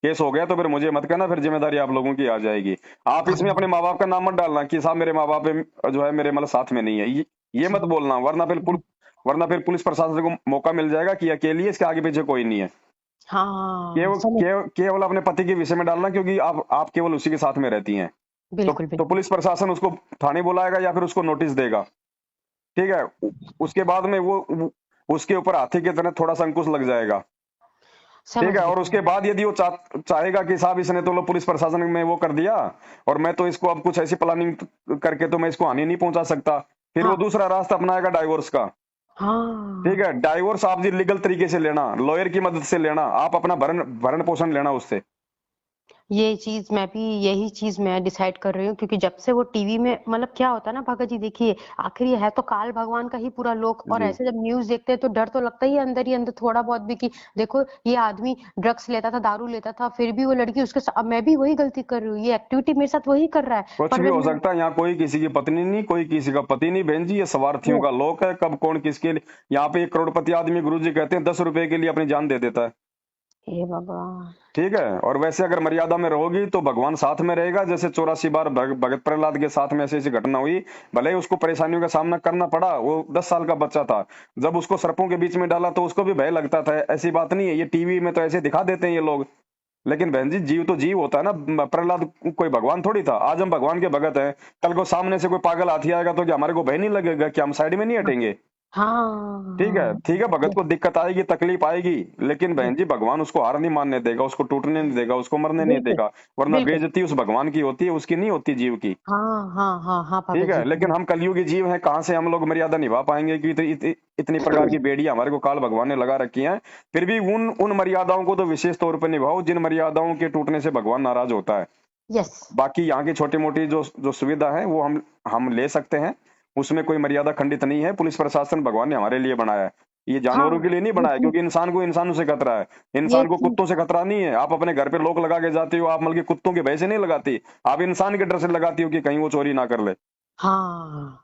केस हो गया तो फिर मुझे मत कहना, फिर जिम्मेदारी आप लोगों की आ जाएगी। आप इसमें अपने माँ बाप का नाम मत डालना कि साहब मेरे माँ बाप जो है मेरे मतलब साथ में नहीं है, ये जी मत बोलना, जी वरना फिर पुलिस प्रशासन को मौका मिल जाएगा कि अकेली है, इसके आगे पीछे कोई नहीं है। हाँ समझ केवल अपने पति के विषय में डालना, क्योंकि आप केवल उसी के साथ में रहती हैं। बिल्कुल तो बिल्कुल पुलिस प्रशासन उसको थाने बुलाएगा या फिर उसको नोटिस देगा। ठीक है। उसके बाद में उसके ऊपर हाथी की तरह थोड़ा सा अंकुश लग जाएगा। ठीक समझ है। गई और उसके बाद यदि वो चाहेगा कि साहब इसने तो लो पुलिस प्रशासन में वो कर दिया, और मैं तो इसको अब कुछ ऐसी प्लानिंग करके तो मैं इसको हानि नहीं पहुंचा सकता, फिर वो हाँ दूसरा रास्ता अपनाएगा डाइवोर्स का। ठीक हाँ है। डाइवोर्स आप जी लीगल तरीके से लेना, लॉयर की मदद से लेना, आप अपना भरण भरण पोषण लेना उससे। ये चीज मैं भी यही चीज मैं डिसाइड कर रही हूँ क्योंकि जब से वो टीवी में मतलब क्या होता है ना भगत जी देखिए आखिर ये है तो काल भगवान का ही पूरा लोक और जी। ऐसे जब न्यूज देखते हैं तो डर तो लगता ही अंदर थोड़ा बहुत भी कि देखो ये आदमी ड्रग्स लेता था दारू लेता था फिर भी वो लड़की उसके साथ अब मैं भी वही गलती कर रही हूँ ये एक्टिविटी मेरे साथ वही कर रहा है कुछ पर भी जब हो मैं सकता है, यहाँ कोई किसी की पत्नी नहीं, कोई किसी का पति नहीं बहन जी, ये स्वार्थियों का लोक है। कब कौन किसके लिए, यहाँ पे एक करोड़पति आदमी गुरु जी कहते हैं 10 रुपए के लिए अपनी जान दे देता है। हे बाबा ठीक है। और वैसे अगर मर्यादा में रहोगी तो भगवान साथ में रहेगा। जैसे 84 बार भगत प्रहलाद के साथ में ऐसी ऐसी घटना हुई, भले ही उसको परेशानियों का सामना करना पड़ा, वो 10 साल का बच्चा था। जब उसको सर्पों के बीच में डाला तो उसको भी भय लगता था। ऐसी बात नहीं है, ये टीवी में तो ऐसे दिखा देते हैं ये लोग, लेकिन बहन जी जीव तो जीव होता है ना। प्रहलाद कोई भगवान थोड़ी था। आज हम भगवान के भगत हैं, कल को सामने से कोई पागल हाथी आएगा तो क्या हमारे को भय नहीं लगेगा? क्या हम साइड में नहीं हटेंगे? हाँ ठीक है। हाँ ठीक है, भगत को दिक्कत आएगी, तकलीफ आएगी, लेकिन बहन जी भगवान उसको हार नहीं मानने देगा, उसको टूटने नहीं देगा, उसको मरने नहीं बिल्कुल देगा। वरना बिल्कुल बेइज्जती उस भगवान की होती है, उसकी नहीं होती जीव की। हाँ ठीक भगत है। जी लेकिन हम कलयुगी जीव हैं, कहाँ से हम लोग मर्यादा निभा पाएंगे कि इतनी प्रकार की बेड़ियां हमारे को काल भगवान ने लगा रखी हैं। फिर भी उन उन मर्यादाओं को तो विशेष तौर पर निभाओ जिन मर्यादाओं के टूटने से भगवान नाराज होता है। यस बाकी यहाँ की छोटी मोटी जो जो सुविधा है वो हम ले सकते हैं, उसमें कोई मर्यादा खंडित नहीं है। पुलिस प्रशासन भगवान ने हमारे लिए बनाया है, ये हाँ जानवरों के लिए नहीं ये बनाया, चीज क्योंकि इंसान को इंसानों से खतरा है। ये इंसान को चीज कुत्तों से खतरा नहीं है। आप अपने घर पे लोक लगा के जाती हो, आप मतलब कि कुत्तों के भय से नहीं लगाती, आप इंसान के डर से लगाती हो कि कहीं वो चोरी ना कर ले। हाँ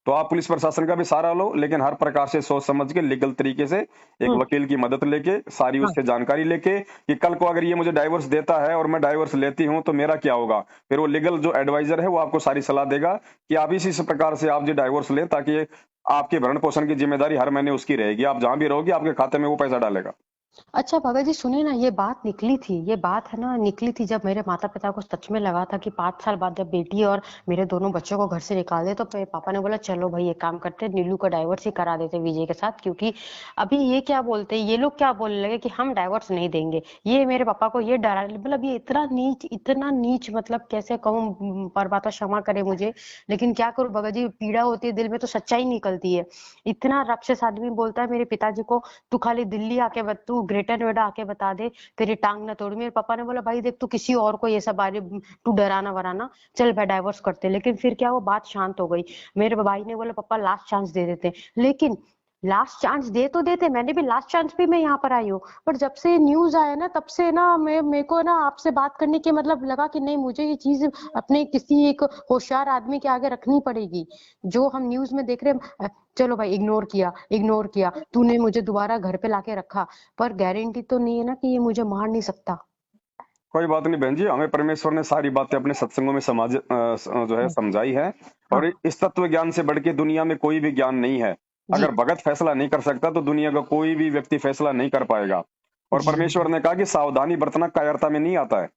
तो आप पुलिस प्रशासन का भी सहारा लो, लेकिन हर प्रकार से सोच समझ के लीगल तरीके से एक हम्म वकील की मदद लेके, सारी हाँ उससे जानकारी लेके कि कल को अगर ये मुझे डाइवोर्स देता है और मैं डाइवोर्स लेती हूँ तो मेरा क्या होगा। फिर वो लीगल जो एडवाइजर है वो आपको सारी सलाह देगा कि आप इसी प्रकार से आप जो डाइवोर्स लें, ताकि आपके भरण पोषण की जिम्मेदारी हर महीने उसकी रहेगी। आप जहां भी रहोगी आपके खाते में वो पैसा डालेगा। अच्छा बाबा जी सुनिए ना ये बात निकली थी ये बात है ना निकली थी जब मेरे माता पिता को सच में लगा था कि 5 साल बाद जब बेटी और मेरे दोनों बच्चों को घर से निकाल दे तो मेरे पापा ने बोला चलो भाई एक काम करते नीलू का डाइवोर्स ही करा देते विजय के साथ क्योंकि अभी ये क्या बोलते हैं ये लोग क्या बोलने लगे कि हम डाइवोर्स नहीं देंगे ये मेरे पापा को ये डरा मतलब ये इतना नीच मतलब कैसे कहूँ परमात्मा क्षमा करे मुझे लेकिन क्या करूँ बाबा जी पीड़ा होती है दिल में तो सच्चाई निकलती है इतना राक्षस आदमी बोलता है मेरे पिताजी को तू खाली दिल्ली आके तू ग्रेटर नोएडा आके बता दे तेरी टांग ना तोड़ मेरे पापा ने बोला भाई देख तू किसी और को ये सब बारे तू डराना वराना चल भाई डाइवोर्स करते लेकिन फिर क्या वो बात शांत हो गई मेरे भाई ने बोला पापा लास्ट चांस दे देते लेकिन लास्ट चांस दे तो देते, मैंने भी लास्ट चांस पे मैं यहाँ पर आई हूँ, पर जब से न्यूज आया ना तब से ना मैं मेरे को ना आपसे बात करने के मतलब लगा कि नहीं, मुझे ये चीज अपने किसी एक होशियार आदमी के आगे रखनी पड़ेगी। जो हम न्यूज में देख रहे हैं, चलो भाई इग्नोर किया, तूने मुझे दोबारा घर पे लाके रखा, पर गारंटी तो नहीं है ना कि ये मुझे मार नहीं सकता। कोई बात नहीं बहन जी, हमें परमेश्वर ने सारी बातें अपने सत्संगों में जो है समझाई है। और हाँ इस तत्व ज्ञान से बढ़ के दुनिया में कोई भी ज्ञान नहीं है। जी अगर भगत फैसला नहीं कर सकता तो दुनिया का कोई भी व्यक्ति फैसला नहीं कर पाएगा। और जी। परमेश्वर ने कहा कि सावधानी बरतना कायरता में नहीं आता है।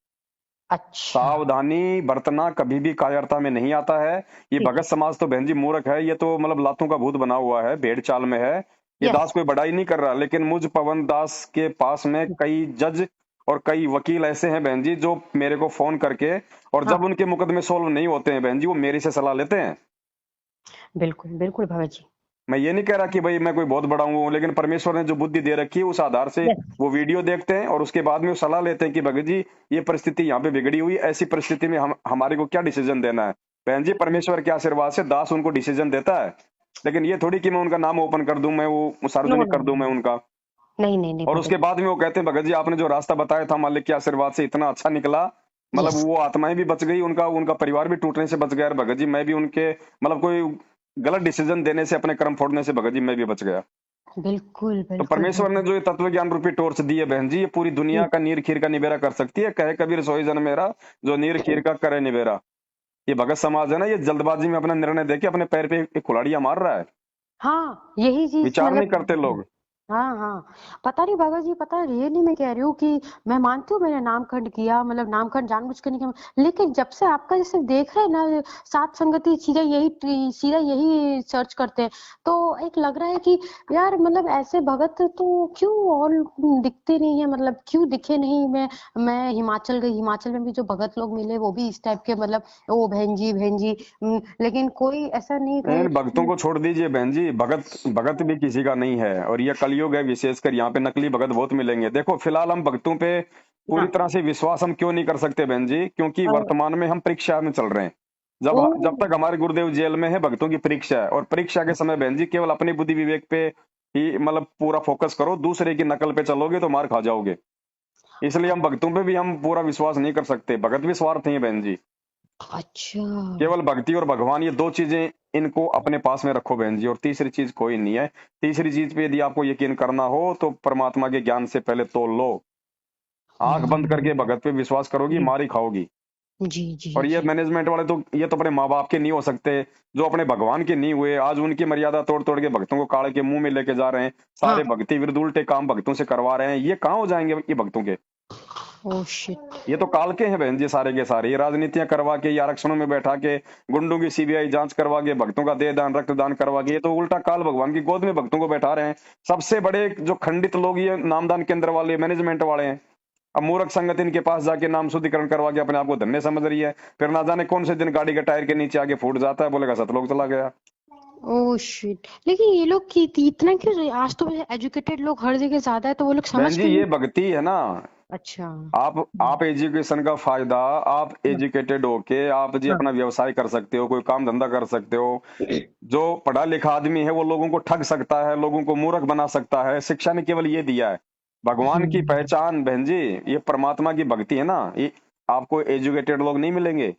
अच्छा। सावधानी बरतना कभी भी कायरता में नहीं आता है। ये ठीक भगत है। समाज तो बहन जी मूर्ख है, ये तो मतलब लातों का भूत बना हुआ है, भेड़ चाल में है। ये यस। दास कोई बड़ाई नहीं कर रहा, लेकिन मुझ पवन दास के पास में कई जज और कई वकील ऐसे हैं बहन जी जो मेरे को फोन करके, और जब हाँ उनके मुकदमे सोल्व नहीं होते हैं बहन जी, वो मेरे से सलाह लेते हैं। बिल्कुल बिल्कुल भगत जी। मैं ये नहीं कह रहा कि भाई मैं कोई बहुत बड़ा हूँ, लेकिन परमेश्वर ने जो बुद्धि दे रखी है उस आधार से यस। वो वीडियो देखते हैं और उसके बाद में वो सलाह लेते हैं कि भगत जी ये परिस्थिति यहाँ पे बिगड़ी हुई, ऐसी परिस्थिति में हम हमारे को क्या डिसीजन देना है। बहन जी परमेश्वर के आशीर्वाद से दास उनको डिसीजन देता है, लेकिन ये थोड़ी कि मैं उनका नाम ओपन कर दूं, मैं वो नो सार्वजनिक नो कर दूं नो। मैं उनका। नहीं और भगत उसके बाद में वो कहते हैं भगत जी आपने जो रास्ता बताया था मालिक के आशीर्वाद से इतना अच्छा निकला, जी। मतलब यस। वो आत्माएं भी बच गई, उनका उनका परिवार भी टूटने से बच गया। और भगत जी मैं भी उनके मतलब कोई गलत डिसीजन देने से, अपने कर्म फोड़ने से भगत जी मैं भी बच गया। बिल्कुल तो बिल्कुल परमेश्वर ने बिल्कुल। जो ये तत्व ज्ञान रूपी टॉर्च दी है बहन जी, ये पूरी दुनिया जी। का नीर खीर का निबेरा कर सकती है। कहे कबीर सोई जन मेरा, जो नीर खीर का करे निबेरा। ये भगत समाज है ना, ये जल्दबाजी में अपना निर्णय देके अपने पैर पे एक कुल्हाड़ियां मार रहा है। हाँ यही चीज विचार नहीं करते मतलब। लोग। हाँ हाँ। पता नहीं भगत जी, पता रियली मैं कह रही हूँ कि मैं मानती हूँ मैंने नामखंड किया, मतलब नामखंड जानबूझ के नहीं किया, लेकिन जब से आपका जैसे देख रहे हैं ना सात संगति सीधा यही सर्च करते हैं, तो एक लग रहा है कि यार मतलब ऐसे भगत तो क्यों और दिखते नहीं है, मतलब क्यों दिखे नहीं। मैं हिमाचल गई, हिमाचल में भी जो भगत लोग मिले वो भी इस टाइप के, मतलब ओ बहन जी लेकिन कोई ऐसा नहीं रहे इन भक्तों कि। को छोड़ दीजिए बहन जी, भगत भगत भी किसी का नहीं है, और ये कलयुग है, विशेषकर यहाँ पे नकली भगत बहुत मिलेंगे। देखो फिलहाल हम भक्तों पे पूरी हाँ। तरह से विश्वास हम क्यों नहीं कर सकते बहन जी, क्योंकि वर्तमान में हम परीक्षा में चल रहे हैं। ओ। जब तक हमारे गुरुदेव जेल में है, भक्तों की परीक्षा है, और परीक्षा के समय बहन जी केवल अपनी बुद्धि विवेक पे ही मतलब पूरा फोकस करो, दूसरे की नकल पे चलोगे तो मार खा जाओगे। इसलिए हम भक्तों पे भी हम पूरा विश्वास नहीं कर सकते, भगत भी स्वार्थी है बहन जी। अच्छा। केवल भक्ति और भगवान, ये दो चीजें इनको अपने पास में रखो बहन जी, और तीसरी चीज कोई नहीं है। तीसरी चीज पे यदि आपको यकीन करना हो तो परमात्मा के ज्ञान से पहले तोल लो। आंख बंद करके हम्म। भगत पे विश्वास करोगी, जी मार ही खाओगी। जी और ये जी। मैनेजमेंट वाले तो ये तो अपने माँ बाप के नहीं हो सकते, जो अपने भगवान के नहीं हुए, आज उनकी मर्यादा तोड़ तोड़ के भक्तों को काढ़ के मुंह में लेके जा रहे हैं। हाँ। सारे भक्ति विरुद्ध उल्टे काम भक्तों से करवा रहे हैं, ये कहाँ हो जाएंगे ये भक्तों के। Oh shit. ये तो काल के हैं बहन जी सारे के सारे, ये राजनीतियां करवा के, ये आरक्षणों में बैठा के, गुंडों की सीबीआई जांच करवा के, भक्तों का देह दान रक्तदान करवा के, ये तो उल्टा काल भगवान की गोद में भक्तों को बैठा रहे हैं। सबसे बड़े जो खंडित लोग ये नामदान केंद्र वाले मैनेजमेंट वाले हैं। अब मूर्ख संगत इनके पास जाके नाम शुद्धिकरण करवा के अपने आप को धन्य समझ रही है, फिर ना जाने कौन से दिन गाड़ी के टायर के नीचे आके फूट जाता है, बोलेगा सतलोक चला गया। ओ शिट, लेकिन ये लोग की इतना क्यों, आज तो एजुकेटेड लोग हर जगह ज्यादा है तो वो लोग बहन समझ जी क्यों ये नहीं। भक्ति है ना। अच्छा। आप एजुकेशन का फायदा, आप एजुकेटेड होके आप जी हाँ। अपना व्यवसाय कर सकते हो, कोई काम धंधा कर सकते हो। जो पढ़ा लिखा आदमी है वो लोगों को ठग सकता है, लोगों को मूर्ख बना सकता है, शिक्षा ने केवल ये दिया है। भगवान की हम्म। पहचान बहन जी, ये परमात्मा की भक्ति है ना, ये आपको एजुकेटेड लोग नहीं मिलेंगे।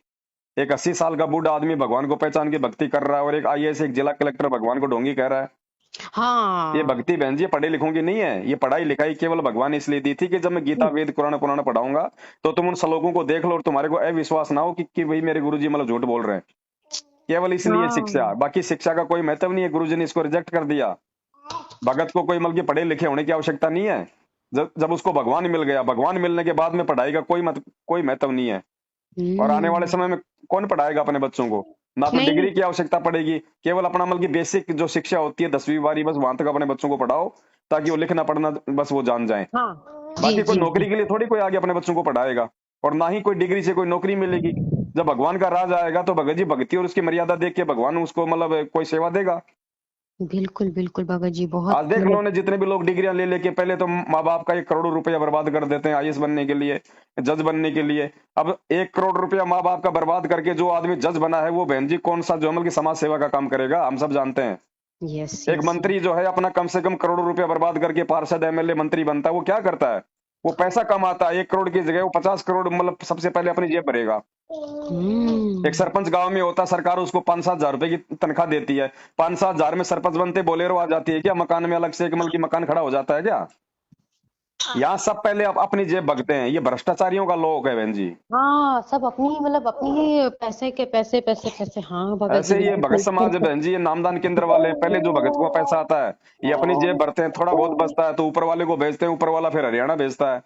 एक 80 साल का बूढ़ा आदमी भगवान को पहचान के भक्ति कर रहा है, और एक आईएएस एक जिला कलेक्टर भगवान को ढोंगी कह रहा है। ये हाँ। भक्ति बहन जी पढ़े लिखों की नहीं है, ये पढ़ाई लिखाई केवल भगवान ने इसलिए दी थी कि जब मैं गीता वेद कुरान पुराण पढ़ाऊंगा तो तुम उन श्लोकों को देख लो और तुम्हारे को अविश्वास ना हो कि भाई मेरे गुरुजी मतलब झूठ बोल रहे हैं। केवल इसलिए शिक्षा, हाँ। बाकी शिक्षा का कोई महत्व नहीं है, गुरुजी ने इसको रिजेक्ट कर दिया। भगत को कोई मतलब कि पढ़े लिखे होने की आवश्यकता नहीं है। जब जब उसको भगवान मिल गया, भगवान मिलने के बाद में पढ़ाई का कोई महत्व नहीं है। और आने वाले हम्म। समय में कौन पढ़ाएगा अपने बच्चों को, ना तो नहीं। डिग्री की आवश्यकता पड़ेगी, केवल अपना मतलब की बेसिक जो शिक्षा होती है 10वीं 12वीं, बस वहां तक अपने बच्चों को पढ़ाओ ताकि वो लिखना पढ़ना बस वो जान जाए। हाँ जी बाकी कोई जी नौकरी जी। के लिए थोड़ी कोई आगे अपने बच्चों को पढ़ाएगा, और ना ही कोई डिग्री से कोई नौकरी मिलेगी। जब भगवान का राज आएगा तो भगत जी भक्ति और उसकी मर्यादा देख के भगवान उसको मतलब कोई सेवा देगा। बिल्कुल बिल्कुल भगत जी, आज बहुत देख लो मतलब। ने जितने भी लोग डिग्रियां ले लेके पहले तो माँ बाप का 1 करोड़ रुपया बर्बाद कर देते हैं आईएएस बनने के लिए, जज बनने के लिए। अब 1 करोड़ रुपया माँ बाप का बर्बाद करके जो आदमी जज बना है वो बहन जी कौन सा जो अमल की समाज सेवा का काम करेगा, हम सब जानते हैं। यस एक यस। मंत्री जो है अपना कम से कम करोड़ों रुपया बर्बाद करके पार्षद एमएलए मंत्री बनता है, वो क्या करता है? वो पैसा कमाता है, 1 करोड़ की जगह वो 50 करोड़ मतलब सबसे पहले अपनी जेब भरेगा। एक हम्म। सरपंच गांव में होता, सरकार उसको 5-7 हजार रुपए की तनख्वाह देती है, 5-7 हजार में सरपंच बनते बोलेरो आ जाती है क्या? मकान में अलग से एक मतलब की मकान खड़ा हो जाता है क्या? यहाँ सब पहले अपनी जेब भगते हैं, ये भ्रष्टाचारियों का लोग है बहन जी। हाँ, सब अपनी मतलब अपनी ही पैसे के पैसे पैसे पैसे। हाँ भगत जी ऐसे ये बिल्कुल भगत सही समाज है बोलते बहन जी, ये नामदान केंद्र वाले, पहले जो भगत को पैसा आता है ये अपनी जेब भरते हैं, थोड़ा बहुत बचता है तो ऊपर वाले को भेजते हैं, ऊपर वाला फिर हरियाणा भेजता है।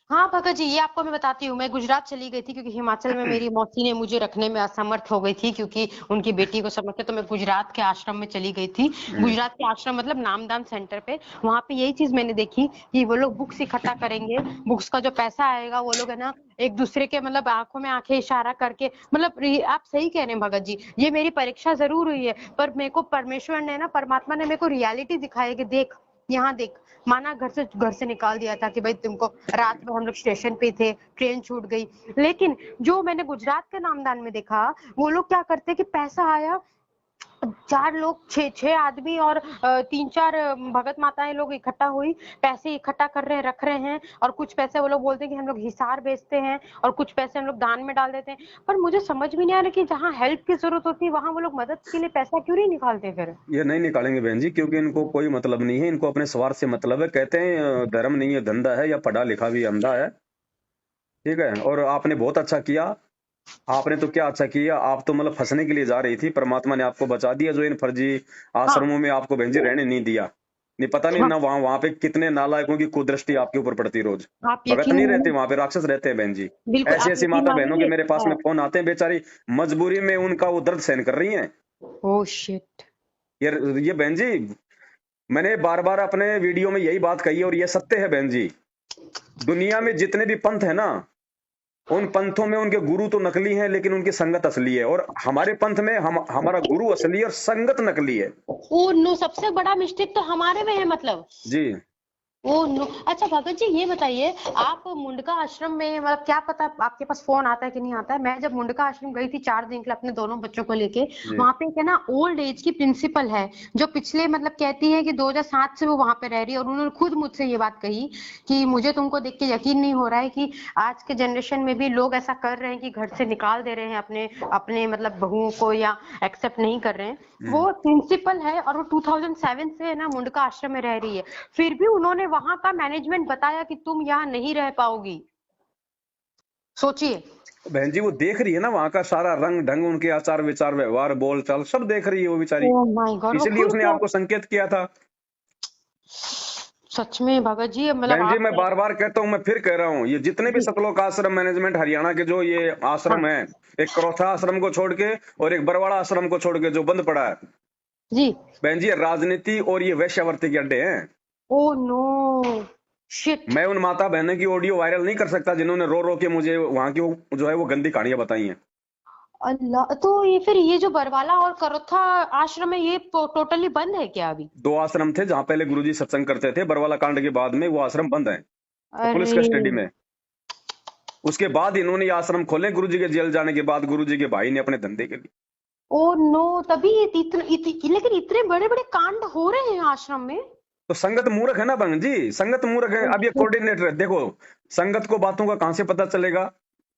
हाँ भगत जी, ये आपको मैं बताती हूँ। मैं गुजरात चली गई थी क्योंकि हिमाचल में मेरी मौसी ने मुझे रखने में असमर्थ हो गई थी, क्योंकि उनकी बेटी को समझ के, तो मैं गुजरात के आश्रम में चली गई थी। हम्म। गुजरात के आश्रम मतलब नामदान सेंटर पे। वहां पे यही चीज मैंने देखी कि वो लोग बुक्स इकट्ठा करेंगे, बुक्स का जो पैसा आएगा वो लोग है ना एक दूसरे के मतलब आंखों में आंखें इशारा करके, मतलब आप सही कह रहे हैं भगत जी, ये मेरी परीक्षा जरूर हुई है, पर मेरे को परमेश्वर ने ना, परमात्मा ने मेरे को रियलिटी दिखाई है कि देख, यहाँ देख। माना घर से निकाल दिया था कि भाई तुमको, रात में हम लोग स्टेशन पे थे, ट्रेन छूट गई, लेकिन जो मैंने गुजरात के नामदान में देखा, वो लोग क्या करते कि पैसा आया, 4 लोग, छह आदमी और 3-4 भगत माताएं लोग इकट्ठा हुई, पैसे इकट्ठा कर रहे हैं, रख रहे हैं, और कुछ पैसे वो लोग बोलते हैं कि हम लोग हिसार बेचते हैं, और कुछ पैसे हम लोग दान में डाल देते हैं। पर मुझे समझ में नहीं आ रहा कि जहाँ हेल्प की जरूरत होती है वहां वो लोग मदद के लिए पैसा क्यों नहीं निकालते फिर। ये नहीं निकालेंगे बहन जी, क्योंकि इनको कोई मतलब नहीं है, इनको अपने स्वार्थ से मतलब है। कहते हैं धर्म नहीं है धंधा है, या पढ़ा लिखा भी अंधा है। ठीक है, और आपने बहुत अच्छा किया। आपने तो क्या अच्छा किया, आप तो मतलब फंसने के लिए जा रही थी, परमात्मा ने आपको बचा दिया, जो इन फर्जी हाँ आश्रमों में आपको बहन जी रहने नहीं दिया। नहीं पता नहीं हाँ। ना, वहां वहां पे कितने नालायकों की कुदृष्टि आपके ऊपर पड़ती रोज। आप भगत यकीन नहीं रहते मानिए, वहां पे, राक्षस रहते हैं बहन जी। बिल्कुल ऐसी आप ऐसी यकीन माता बहनों के मानेंगे। मेरे पास में फोन आते हैं, बेचारी मजबूरी में उनका वो दर्द सहन कर रही हैं। Oh shit. ये ये बहन जी, मैंने बार बार अपने वीडियो में यही बात कही है, और ये सत्य है बहन जी। दुनिया में जितने भी पंथ है ना, उन पंथों में उनके गुरु तो नकली हैं, लेकिन उनकी संगत असली है। और हमारे पंथ में हमारा गुरु असली है और संगत नकली है। ओ नो, सबसे बड़ा मिस्टेक तो हमारे में है मतलब। जी। Oh no. अच्छा भगत जी ये बताइए, आप मुंडका आश्रम में मतलब क्या पता आपके पास फोन आता है कि नहीं आता है। मैं जब मुंडका आश्रम गई थी 4 दिन के लिए अपने दोनों बच्चों को लेके, जी। वहां पे एक है ना ओल्ड एज की प्रिंसिपल है, जो पिछले मतलब कहती है कि 2007 से वो वहां पे रह रही है, और उन्होंने खुद मुझसे ये बात कही कि मुझे तुमको देख के यकीन नहीं हो रहा है कि आज के जनरेशन में भी लोग ऐसा कर रहे हैं कि घर से निकाल दे रहे हैं अपने अपने मतलब बहुओं को, या एक्सेप्ट नहीं कर रहे हैं। वो प्रिंसिपल है और वो 2007 से है ना मुंडका आश्रम में रह रही है, फिर भी उन्होंने वहां का मैनेजमेंट बताया कि तुम यहाँ नहीं रह पाओगी। सोचिए। बहन जी वो देख रही है ना वहां का सारा रंग ढंग, उनके आचार विचार व्यवहार बोल चाल सब देख रही है वो बेचारी। ओह माय गॉड, वो इसलिए खुद उसने को। आपको संकेत किया था। सच में भगत जी मतलब बहन जी आप। मैं बार बार कहता हूँ, मैं फिर कह रहा हूँ, ये जितने भी जी। सतलोक आश्रम मैनेजमेंट हरियाणा के जो ये हाँ आश्रम है, एक करौथा आश्रम को छोड़ के और एक बरवाड़ा आश्रम को छोड़ के जो बंद पड़ा है, जी। बहन जी ये राजनीति और ये वैश्यावृत्ति के अड्डे हैं। Oh no shit. मैं उन माता बहनों की ऑडियो वायरल नहीं कर सकता जिन्होंने रो रो के मुझे वहां की जो है वो गंदी कहानियां बताई हैं। अल्लाह, तो ये फिर ये जो बरवाला और करोथा आश्रम है ये टोटली बंद है क्या अभी। 2 आश्रम थे जहां पहले गुरुजी सत्संग करते थे, बरवाला कांड के बाद में वो आश्रम बंद है, तो पुलिस अरे। कस्टडी में। उसके बाद इन्होंने ये आश्रम खोले, गुरुजी के जेल जाने के बाद गुरुजी के भाई ने अपने धंधे के लिए। ओ नो, तभी लेकिन इतने बड़े बड़े कांड हो रहे हैं आश्रम में। तो संगत मूर्ख है ना बहन जी, संगत मूर्ख है। अब ये कोऑर्डिनेटर है, देखो संगत को बातों का कहां से पता चलेगा?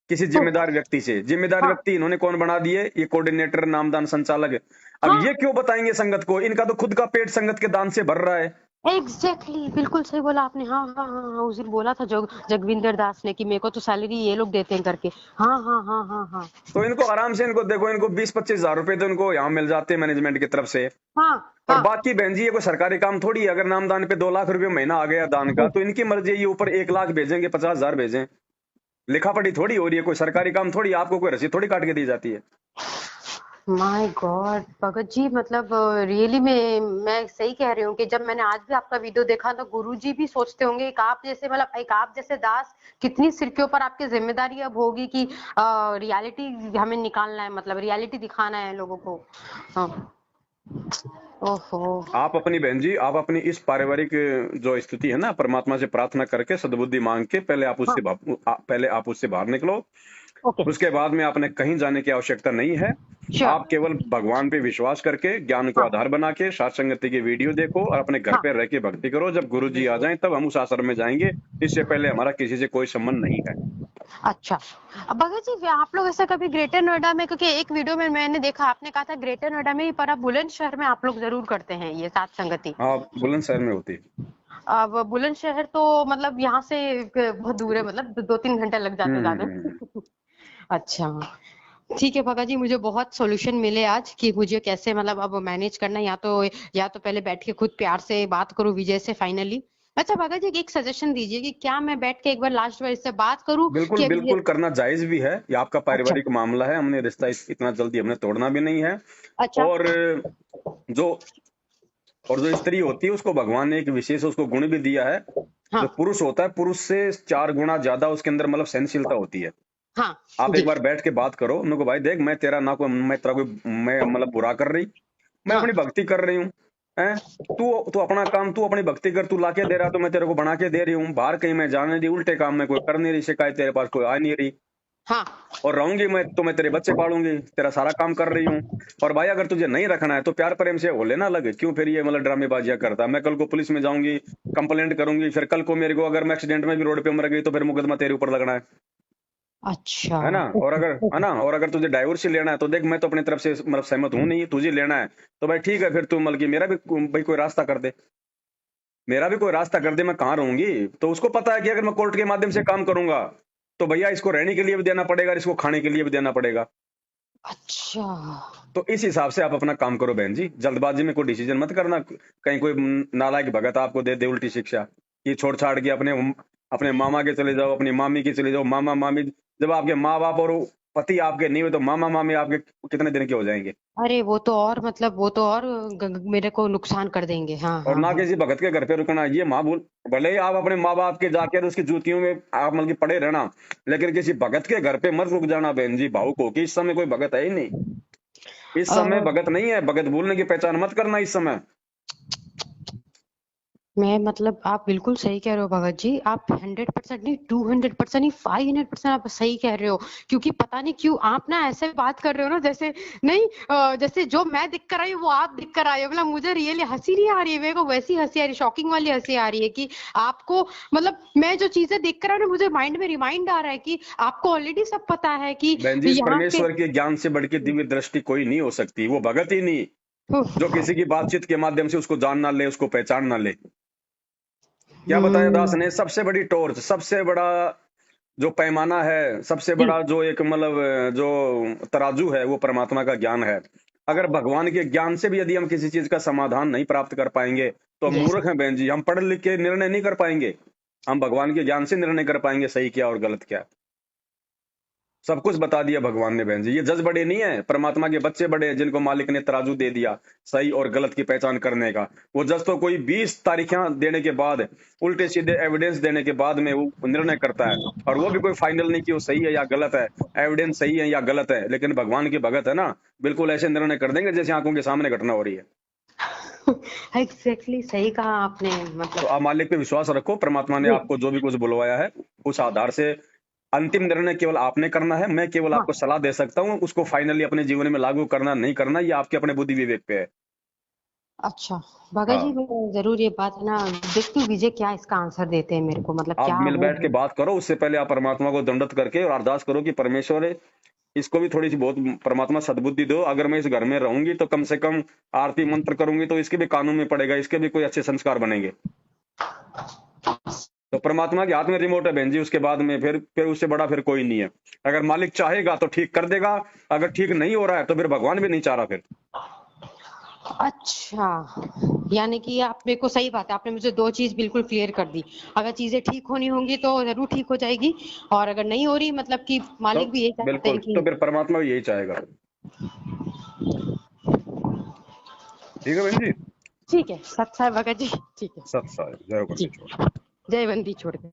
किसी तो जिम्मेदार व्यक्ति से। जिम्मेदार हाँ व्यक्ति इन्होंने कौन बना दिए? ये कोऑर्डिनेटर नामदान संचालक। अब हाँ। ये क्यों बताएंगे संगत को? इनका तो खुद का पेट संगत के दान से भर रहा है। एग्जैक्टली बिल्कुल सही बोला आपने। हाँ हाँ हाँ हाँ, उस दिन बोला था जगविंदर दास ने कि मेरे को तो सैलरी ये लोग देते हैं करके। हाँ हाँ हाँ हाँ हाँ। तो इनको आराम से, इनको देखो, इनको 20-25 हजार रुपए तो इनको यहाँ मिल जाते हैं मैनेजमेंट की तरफ से। हाँ और हाँ। बाकी बहन जी ये कोई सरकारी काम थोड़ी है। अगर नामदान पे 2 लाख रुपए महीना आ गया दान का, तो इनकी मर्जी है, ये ऊपर 1 लाख भेजेंगे, 50 हजार भेजें। लिखा पढ़ी थोड़ी हो रही है, कोई सरकारी काम थोड़ी, आपको कोई रसीद थोड़ी काट के दी जाती है। माय गॉड भगत जी, मतलब रियली मैं सही कह रही हूँ कि जब मैंने आज भी आपका वीडियो देखा तो गुरुजी भी सोचते होंगे एक आप जैसे मतलब एक आप जैसे दास, कितनी सिर के ऊपर आपकी जिम्मेदारी अब होगी कि रियलिटी हमें निकालना है, मतलब रियलिटी दिखाना है लोगों को। हाँ। ओहो। आप अपनी बहन जी, आप अपनी इस पारिवारिक जो स्थिति है ना, परमात्मा से प्रार्थना करके सद्बुद्धि मांग के पहले आप हाँ उससे पहले आप उससे बाहर निकलो। ओके। उसके बाद में आपने कहीं जाने की आवश्यकता नहीं है। श्योर। आप केवल भगवान पे विश्वास करके, ज्ञान को हाँ आधार बना के सात संगति की वीडियो देखो और अपने घर हाँ। पे रह के भक्ति करो। जब गुरु जी आ जाएं तब हम उस आश्रम में जाएंगे। इससे पहले हमारा किसी से कोई संबंध नहीं है। अच्छा। अब भगत जी आप लोग ऐसा कभी ग्रेटर नोएडा में, क्योंकि एक वीडियो में मैंने देखा आपने कहा था ग्रेटर नोएडा में ही, पर अब बुलंदशहर में आप लोग जरूर करते हैं ये सात संगति। हाँ, बुलंदशहर में होती है। अब बुलंदशहर तो मतलब यहाँ से बहुत दूर है, मतलब 2-3 घंटे लग जाते जाने हम्म। में। अच्छा। ठीक है भगत जी, मुझे बहुत सॉल्यूशन मिले आज कि मुझे कैसे मतलब अब मैनेज करना है। या तो पहले बैठ के खुद प्यार से बात करूं विजय से फाइनली। अच्छा भगत जी एक सजेशन दीजिए कि क्या मैं बैठ के एक बार लास्ट बार इससे बात करूं बिल्कुल कि अभी ये। बिल्कुल करना जायज भी है। ये आपका अच्छा। पारिवारिक मामला है। हमने रिश्ता इतना जल्दी हमने तोड़ना भी नहीं है। अच्छा। और जो जो स्त्री होती है उसको भगवान ने एक विशेष उसको गुण भी दिया है। जो हाँ पुरुष होता है, पुरुष से 4 गुना ज्यादा उसके अंदर मतलब सहनशीलता होती है। हाँ। आप एक जी। बार बैठ के बात करो उनको, भाई देख मैं तेरा ना कोई, मैं तेरा कोई, मैं मतलब बुरा कर रही, मैं हाँ। अपनी भक्ति कर रही हूँ। हैं? तू तू अपना काम, तू अपनी भक्ति कर, तू लाके दे रहा तो मैं तेरे को बना के दे रही हूँ। बाहर कहीं मैं जाने दी, उल्टे काम में कोई कर नहीं रही, शिकायत तेरे पास कोई आ नहीं रही। हाँ। और रहूंगी मैं तो मैं तेरे बच्चे पालूंगी, तेरा सारा काम कर रही हूँ। और भाई अगर तुझे नहीं रखना है तो प्यार प्रेम से हो लेना, लगे क्यों फिर ये मतलब ड्रामेबाजियां करता है। मैं कल को पुलिस में जाऊंगी, कंप्लेंट करूंगी, फिर कल को मेरे को अगर मैं एक्सीडेंट में भी रोड पे मर गई तो फिर मुकदमा तेरे ऊपर लगना अच्छा। है ना। और ओके अगर है ओके। ना, और अगर तुझे डाइवोर्स ही लेना है तो देख मैं तो अपनी तरफ से मतलब सहमत हूं नहीं, तुझे लेना है तो भाई ठीक है, फिर तू मतलब कि मेरा भी भाई कोई रास्ता कर दे, मेरा भी कोई रास्ता कर दे, मैं कहाँ रहूंगी। तो उसको पता है कि अगर मैं कोर्ट के माध्यम से काम करूंगा तो भैया इसको रहने के लिए भी देना पड़ेगा, इसको खाने के लिए भी देना पड़ेगा। अच्छा। तो इस हिसाब से आप अपना काम करो बहन जी, जल्दबाजी में कोई डिसीजन मत करना, कहीं कोई नालायक भगत आपको दे दे उल्टी शिक्षा कि छोड़ छाड़ के अपने अपने मामा के चले जाओ, अपनी मामी के चले जाओ। मामा मामी, जब आपके माँ बाप और पति आपके नहीं हुए तो मामा मामी आपके कितने दिन के हो जाएंगे। अरे वो तो और मतलब वो तो और मेरे को नुकसान कर देंगे। हाँ और हाँ ना हाँ। किसी भगत के घर पे रुकना, ये माँ भूल, भले ही आप अपने माँ बाप के जाके उसकी जूतियों में आप मतलब कि पड़े रहना, लेकिन किसी भगत के घर पे मत रुक जाना बहन जी। भावुक हो कि इस समय कोई भगत है ही नहीं, इस समय भगत नहीं है, भगत भूलने की पहचान मत करना इस समय। मैं मतलब आप बिल्कुल सही कह रहे हो भगत जी, आप 100% नहीं 200% नहीं 500% आप सही कह रहे हो। क्योंकि पता नहीं क्यों आप ना ऐसे बात कर रहे हो ना, जैसे नहीं जैसे जो मैं दिख कर आई हूँ वो आप दिख कर आए हो। मतलब मुझे रियली हंसी नहीं आ रही है, मेरे को वैसी हंसी आ रही है, शॉकिंग वाली हंसी आ रही है कि आपको मतलब मैं जो चीजें देख कर आई हूँ मुझे माइंड में रिमाइंड आ रहा है कि आपको ऑलरेडी सब पता है कि बहन जी इस यहाँ के। परमेश्वर के ज्ञान से बढ़ के दिव्य दृष्टि कोई नहीं हो सकती, वो भगत ही नहीं जो किसी की बातचीत के माध्यम से उसको जान ना ले, उसको पहचान ना ले। क्या बताया दास हम्म। ने, सबसे बड़ी टॉर्च, सबसे बड़ा जो पैमाना है, सबसे जी। बड़ा जो एक मतलब जो तराजू है वो परमात्मा का ज्ञान है। अगर भगवान के ज्ञान से भी यदि हम किसी चीज का समाधान नहीं प्राप्त कर पाएंगे तो हम यस। मूर्ख हैं बहन जी। हम पढ़ लिख के निर्णय नहीं कर पाएंगे, हम भगवान के ज्ञान से निर्णय कर पाएंगे सही क्या और गलत क्या। सब कुछ बता दिया भगवान ने बहन जी। ये जज बड़े नहीं है, परमात्मा के बच्चे बड़े हैं जिनको मालिक ने तराजू दे दिया सही और गलत की पहचान करने का। वो जज तो कोई 20 तारीखें देने के बाद, उल्टे सीधे एविडेंस देने के बाद में वो निर्णय करता है। और वो भी कोई फाइनल नहीं कि वो सही है या गलत है, एविडेंस सही है या गलत है। लेकिन भगवान के भगत है ना, बिल्कुल ऐसे निर्णय कर देंगे जैसे आंखों के सामने घटना हो रही है। एग्जैक्टली सही कहा आपने तो मतलब। आप मालिक पे विश्वास रखो, परमात्मा ने जी। आपको जो भी कुछ बुलवाया है उस आधार से अंतिम निर्णय केवल आपने करना है। मैं केवल हाँ। आपको सलाह दे सकता हूँ, उसको फाइनली अपने जीवन में लागू करना नहीं करना ये आपके अपने बुद्धि विवेक पे है। अच्छा भगत जी हाँ, मैं जरूर ये बात है ना देखती हूँ विजय क्या इसका आंसर देते हैं मेरे को, मतलब आप क्या मिल वो। बैठ के बात करो, उससे पहले आप परमात्मा को दंडवत करके और अरदास करो कि परमेश्वर इसको भी थोड़ी सी बहुत परमात्मा सद्बुद्धि दो। अगर मैं इस घर में रहूंगी तो कम से कम आरती मंत्र करूंगी तो इसके भी कानून में पड़ेगा, इसके भी कोई अच्छे संस्कार बनेंगे। तो परमात्मा के हाथ में रिमोट है बहन जी, उसके बाद में फिर उससे बड़ा फिर कोई नहीं है। अगर मालिक चाहेगा तो ठीक कर देगा, अगर ठीक नहीं हो रहा है तो फिर भगवान भी नहीं चाह रहा फिर। अच्छा। यानी कि आप मेरे को सही बात है, आपने मुझे दो चीज बिल्कुल क्लियर कर दी। अगर चीजें ठीक होनी होंगी तो जरूर ठीक हो जाएगी, और अगर नहीं हो रही मतलब कि तो मालिक भी यही चाहते बिल्कुल, हैं तो कि। फिर परमात्मा भी यही चाहेगा। ठीक है बहन जी। ठीक है सत्य है भगत जी। ठीक है। सत्य साई जय जी। बंदी छोड़। जय बंदी छोड़ के।